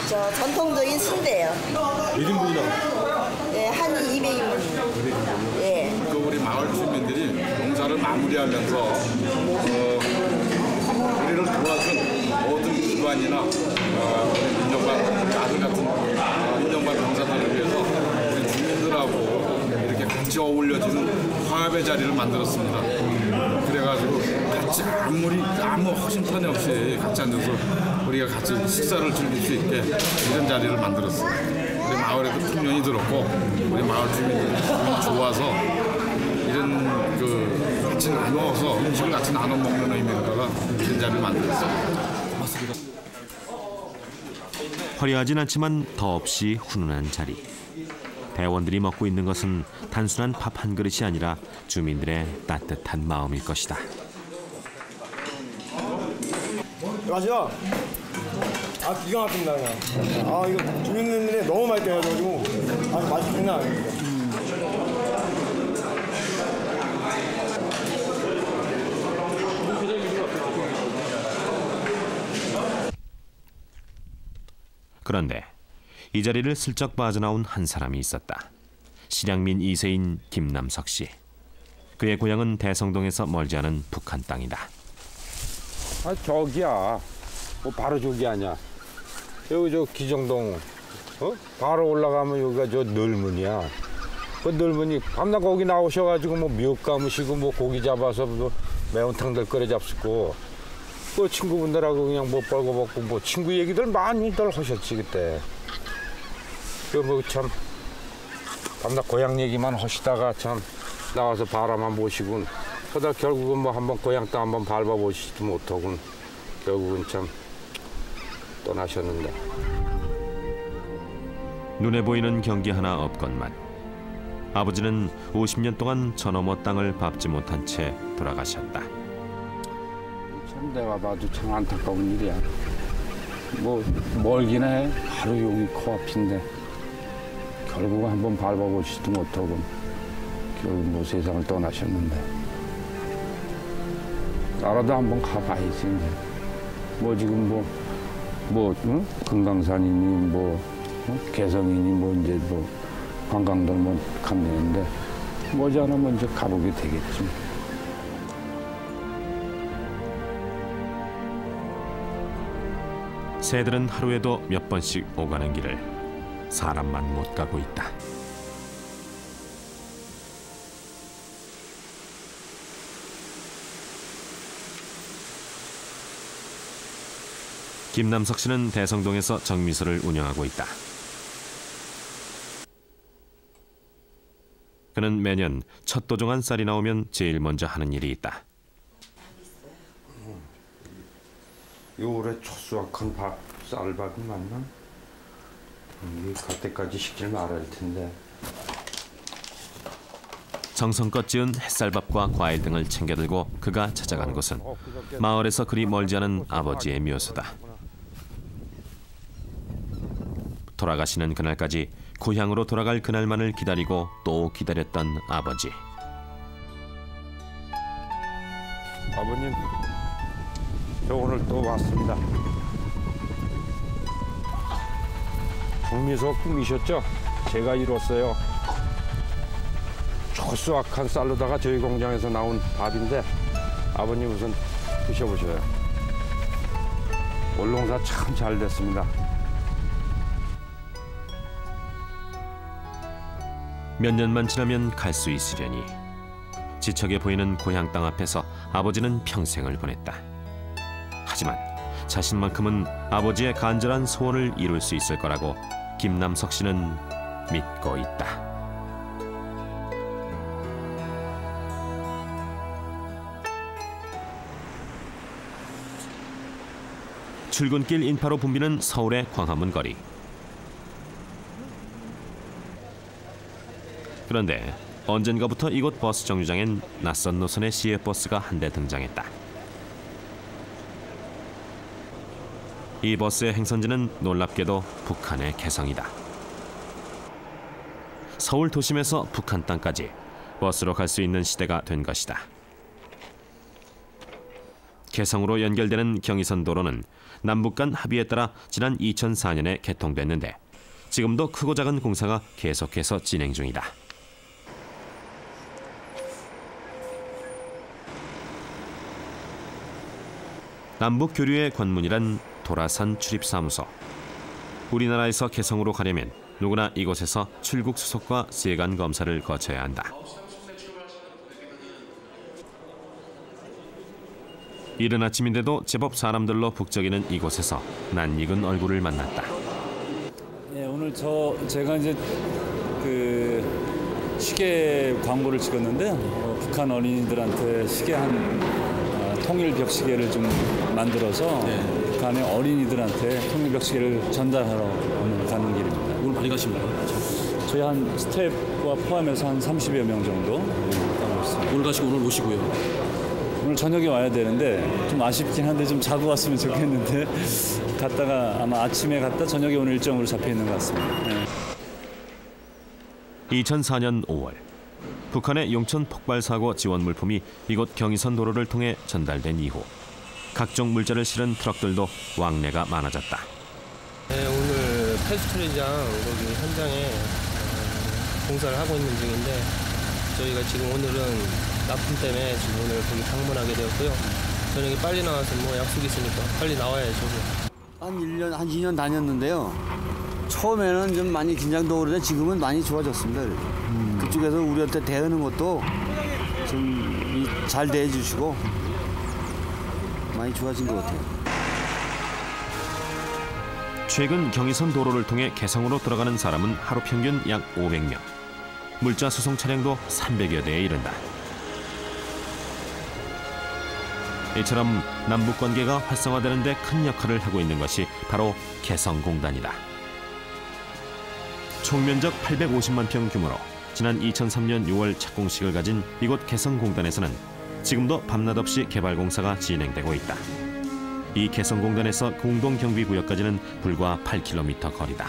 Speaker 6: 저 전통적인 순대예요.
Speaker 17: 몇 인분이나?
Speaker 6: 예, 한 200인분. 예.
Speaker 17: 우리 마을 주민들이 농사를 마무리하면서 우리를 도와준 모든 기관이나 인정반 아들 같은 인정반 농사들을 위해서 우리 주민들하고 이렇게 같이 어울려지는 화합의 자리를 만들었습니다. 그래가지고 같이 아무 허심탄회 없이 같이 앉아서 우리가 같이 식사를 즐길 수 있게 이런 자리를 만들었어요. 우리 마을에도 풍년이 들었고 우리 마을 주민들이 좋아서 이런 같이 나눠서 음식을 같이 나눠 먹는 의미로다가 이런 자리를 만들었어요. 고맙습니다.
Speaker 1: 화려하진 않지만 더없이 훈훈한 자리. 대원들이 먹고 있는 것은 단순한 밥 한 그릇이 아니라 주민들의 따뜻한 마음일 것이다.
Speaker 18: 맛이야. 기가 막힙니다. 그냥. 이거 주민들이 너무 맛있게 해가지고 맛이 장난 아닙니다.
Speaker 1: 그런데 이 자리를 슬쩍 빠져나온 한 사람이 있었다. 실향민 2세인 김남석 씨. 그의 고향은 대성동에서 멀지 않은 북한 땅이다.
Speaker 19: 저기야. 바로 저기 아니야. 여기 저 기정동. 바로 올라가면 여기가 저 널문이야. 그 널문이 밤낮 거기 나오셔가지고 묘 감으시고 고기 잡아서 매운탕들 끓여 잡수고 그 친구분들하고 그냥 벌거벗고 친구 얘기들 많이들 하셨지 그때. 참 밤낮 고향 얘기만 하시다가 참 나와서 바라만 보시군. 그러다 결국은 한번 고향 땅 한번 밟아보시지 못하군. 결국은 참 떠나셨는데.
Speaker 1: 눈에 보이는 경기 하나 없건만 아버지는 50년 동안 저 너머 땅을 밟지 못한 채 돌아가셨다.
Speaker 19: 참 내가 봐도 참 안타까운 일이야. 멀긴 해. 바로 여기 코앞인데 결국 한번 밟아보지도 못하고 결국 세상을 떠나셨는데 나라도 한번 가봐야지. 지금 금강산이니 개성이니 이제 관광들 갔는데 머지않아 먼저 가보게 되겠지.
Speaker 1: 새들은 하루에도 몇 번씩 오가는 길을 사람만 못 가고 있다. 김남석 씨는 대성동에서 정미소를 운영하고 있다. 그는 매년 첫 도종한 쌀이 나오면 제일 먼저 하는 일이 있다.
Speaker 19: 올해 첫 수확한 쌀밥이 맞나? 갈 때까지 식질 말할 텐데.
Speaker 1: 정성껏 지은 햇살밥과 과일 등을 챙겨들고 그가 찾아간 곳은 마을에서 그리 멀지 않은 아버지의 묘소다. 돌아가시는 그날까지 고향으로 돌아갈 그날만을 기다리고 또 기다렸던 아버지.
Speaker 19: 아버님, 저 오늘 또 왔습니다. 정미소 꿈이셨죠? 제가 이뤘어요. 초수확한 쌀로다가 저희 공장에서 나온 밥인데 아버님 우선 드셔보셔요. 올 농사 참 잘 됐습니다.
Speaker 1: 몇 년만 지나면 갈 수 있으려니 지척해 보이는 고향 땅 앞에서 아버지는 평생을 보냈다. 하지만 자신만큼은 아버지의 간절한 소원을 이룰 수 있을 거라고 김남석 씨는 믿고 있다. 출근길 인파로 붐비는 서울의 광화문 거리. 그런데 언젠가부터 이곳 버스 정류장엔 낯선 노선의 시외버스가 한 대 등장했다. 이 버스의 행선지는 놀랍게도 북한의 개성이다. 서울 도심에서 북한 땅까지 버스로 갈 수 있는 시대가 된 것이다. 개성으로 연결되는 경의선 도로는 남북 간 합의에 따라 지난 2004년에 개통됐는데 지금도 크고 작은 공사가 계속해서 진행 중이다. 남북 교류의 관문이란 도라산 출입사무소. 우리나라에서 개성으로 가려면 누구나 이곳에서 출국 수속과 세관 검사를 거쳐야 한다. 이른 아침인데도 제법 사람들로 북적이는 이곳에서 낯익은 얼굴을 만났다.
Speaker 4: 예, 오늘 제가 이제 그 시계 광고를 찍었는데 북한 어린이들한테 시계 통일 벽시계를 좀 만들어서 북한의 어린이들한테 통일 벽시계를 전달하러 오늘 가는 길입니다.
Speaker 15: 오늘 많이 가십니까?
Speaker 4: 저희 한 스태프와 포함해서 한 30여 명 정도 가고 있습니다.
Speaker 15: 오늘 가시고 오늘 오시고요.
Speaker 4: 오늘 저녁에 와야 되는데 좀 아쉽긴 한데 좀 자고 왔으면 좋겠는데 갔다가 아마 아침에 갔다 저녁에 오늘 일정으로 잡혀 있는 것 같습니다.
Speaker 1: 2004년 5월 북한의 용천 폭발 사고 지원 물품이 이곳 경의선 도로를 통해 전달된 이후 각종 물자를 실은 트럭들도 왕래가 많아졌다.
Speaker 20: 네, 오늘 패스트트레이장 여기 현장에 공사를 하고 있는 중인데 저희가 지금 오늘은 납품 때문에 지금 오늘 거기 방문하게 되었고요. 저녁에 빨리 나와서 뭐 약속이 있으니까 빨리 나와야죠.
Speaker 21: 한 1년, 한 2년 다녔는데요. 처음에는 좀 많이 긴장도 그러는데 지금은 많이 좋아졌습니다. 그쪽에서 우리한테 대하는 것도 좀 잘 대해주시고 많이 좋아진 것 같아요.
Speaker 1: 최근 경의선 도로를 통해 개성으로 들어가는 사람은 하루 평균 약 500명. 물자 수송 차량도 300여 대에 이른다. 이처럼 남북 관계가 활성화되는 데 큰 역할을 하고 있는 것이 바로 개성공단이다. 총면적 850만 평 규모로 지난 2003년 6월 착공식을 가진 이곳 개성공단에서는 지금도 밤낮 없이 개발 공사가 진행되고 있다. 이 개성공단에서 공동경비구역까지는 불과 8km 거리다.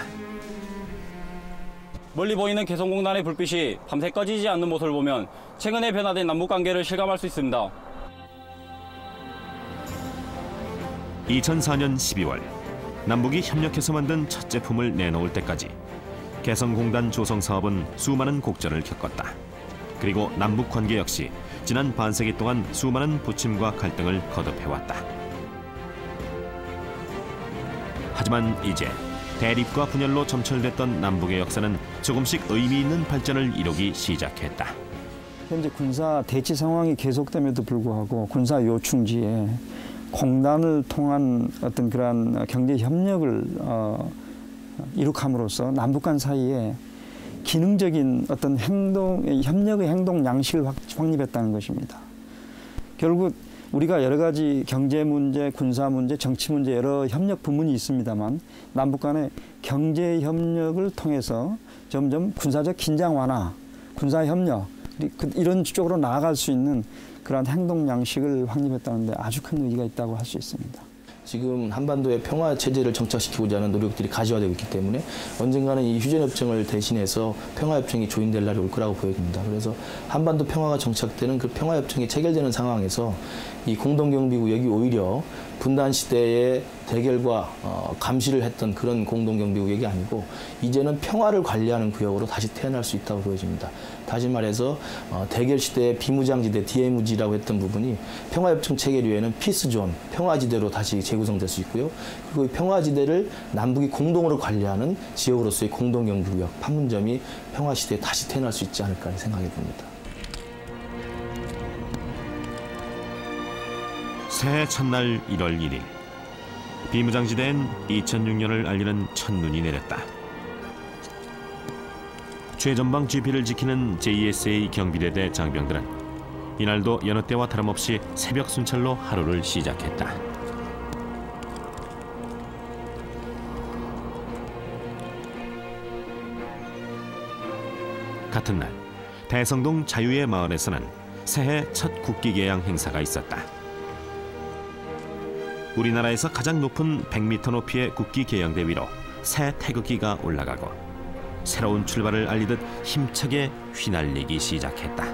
Speaker 22: 멀리 보이는 개성공단의 불빛이 밤새 꺼지지 않는 모습을 보면 최근에 변화된 남북관계를 실감할 수 있습니다.
Speaker 1: 2004년 12월 남북이 협력해서 만든 첫 제품을 내놓을 때까지 개성공단 조성 사업은 수많은 곡절을 겪었다. 그리고 남북 관계 역시 지난 반세기 동안 수많은 부침과 갈등을 거듭해왔다. 하지만 이제 대립과 분열로 점철됐던 남북의 역사는 조금씩 의미 있는 발전을 이루기 시작했다.
Speaker 26: 현재 군사 대치 상황이 계속됨에도 불구하고 군사 요충지에 공단을 통한 어떤 그러한 경제 협력을 이룩함으로써 남북 간 사이에 기능적인 어떤 협력의 행동 양식을 확립했다는 것입니다. 결국 우리가 여러 가지 경제 문제, 군사 문제, 정치 문제 여러 협력 부문이 있습니다만 남북 간의 경제 협력을 통해서 점점 군사적 긴장 완화, 군사 협력 이런 쪽으로 나아갈 수 있는 그러한 행동 양식을 확립했다는 데 아주 큰 의미가 있다고 할 수 있습니다.
Speaker 15: 지금 한반도의 평화 체제를 정착시키고자 하는 노력들이 가지화되고 있기 때문에 언젠가는 이 휴전협정을 대신해서 평화협정이 조인될 날이 올 거라고 보여집니다. 그래서 한반도 평화가 정착되는 그 평화협정이 체결되는 상황에서 이 공동경비구역이 오히려 분단 시대의 대결과 감시를 했던 그런 공동경비구역이 아니고 이제는 평화를 관리하는 구역으로 다시 태어날 수 있다고 보여집니다. 다시 말해서 대결 시대의 비무장지대 DMZ라고 했던 부분이 평화협정 체결 이후에는 피스존, 평화지대로 다시 재구성될 수 있고요. 그리고 이 평화지대를 남북이 공동으로 관리하는 지역으로서의 공동경비구역, 판문점이 평화시대에 다시 태어날 수 있지 않을까 생각해 봅니다.
Speaker 1: 새해 첫날 1월 1일 비무장지대엔 2006년을 알리는 첫눈이 내렸다. 최전방 GP를 지키는 JSA 경비대대 장병들은 이날도 여느 때와 다름없이 새벽 순찰로 하루를 시작했다. 같은 날 대성동 자유의 마을에서는 새해 첫 국기 개양 행사가 있었다. 우리나라에서 가장 높은 100m 높이의 국기 개양대 위로 새 태극기가 올라가고 새로운 출발을 알리듯 힘차게 휘날리기 시작했다.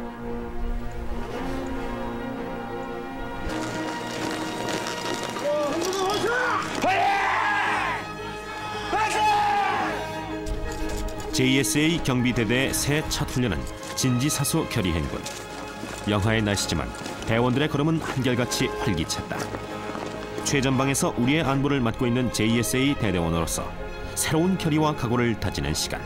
Speaker 1: JSA 경비대대의 새 첫 훈련은 진지사수 결의행군. 영하의 날씨지만 대원들의 걸음은 한결같이 활기찼다. 최전방에서 우리의 안보를 맡고 있는 JSA 대대원으로서 새로운 결의와 각오를 다지는 시간.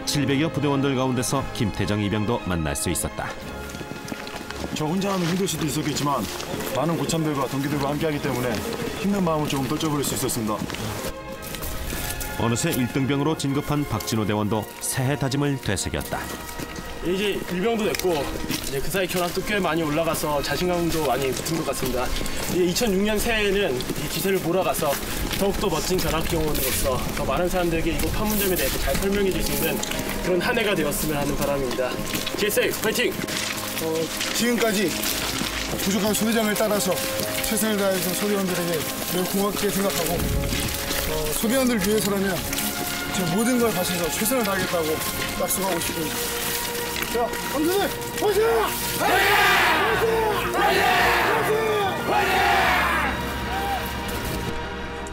Speaker 1: 700여 부대원들 가운데서 김태정 이병도 만날 수 있었다.
Speaker 3: 저 혼자 하면 힘들 수도 있었겠지만 많은 고참들과 동기들과 함께하기 때문에 힘든 마음을 조금 떨쳐버릴 수 있었습니다.
Speaker 1: 어느새 1등병으로 진급한 박진호 대원도 새해 다짐을 되새겼다.
Speaker 16: 이제 일병도 됐고 이제 그 사이 결합도 꽤 많이 올라가서 자신감도 많이 붙은 것 같습니다. 이제 2006년 새해에는 이 기세를 몰아가서 더욱더 멋진 견학경원으로서 더 많은 사람들에게 이곳 판문점에 대해서 잘 설명해 줄 수 있는 그런 한 해가 되었으면 하는 바람입니다. JSA 파이팅!
Speaker 2: 지금까지 부족한 소대장을 따라서 최선을 다해서 소대원들에게 매우 고맙게 생각하고 소대원들 위해서라면 제 모든 걸 바쳐서 최선을 다하겠다고 약속하고 싶습니다. 자, 감독님, 화이팅!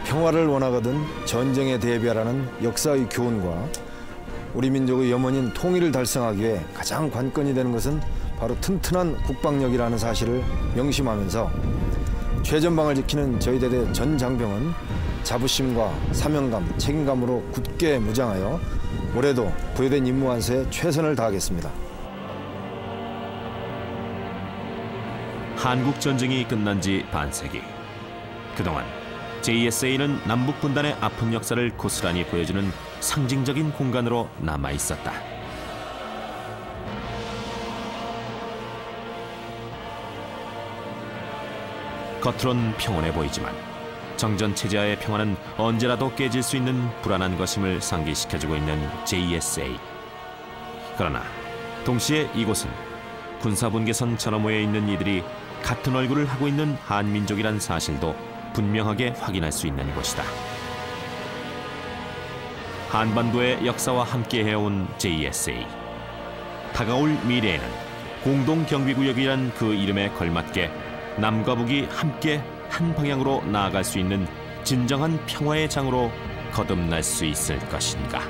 Speaker 5: 평화를 원하거든 전쟁에 대비하라는 역사의 교훈과 우리 민족의 염원인 통일을 달성하기 위해 가장 관건이 되는 것은 바로 튼튼한 국방력이라는 사실을 명심하면서 최전방을 지키는 저희 대대 전 장병은 자부심과 사명감, 책임감으로 굳게 무장하여 올해도 부여된 임무 완수에 최선을 다하겠습니다.
Speaker 1: 한국 전쟁이 끝난 지 반세기. 그동안 JSA는 남북 분단의 아픈 역사를 고스란히 보여주는 상징적인 공간으로 남아 있었다. 겉으론 평온해 보이지만 정전 체제하의 평화는 언제라도 깨질 수 있는 불안한 것임을 상기시켜주고 있는 JSA. 그러나 동시에 이곳은 군사분계선 전어모에 있는 이들이 같은 얼굴을 하고 있는 한민족이란 사실도 분명하게 확인할 수 있는 곳이다. 한반도의 역사와 함께 해온 JSA. 다가올 미래에는 공동경비구역이란 그 이름에 걸맞게 남과 북이 함께 한 방향으로 나아갈 수 있는 진정한 평화의 장으로 거듭날 수 있을 것인가.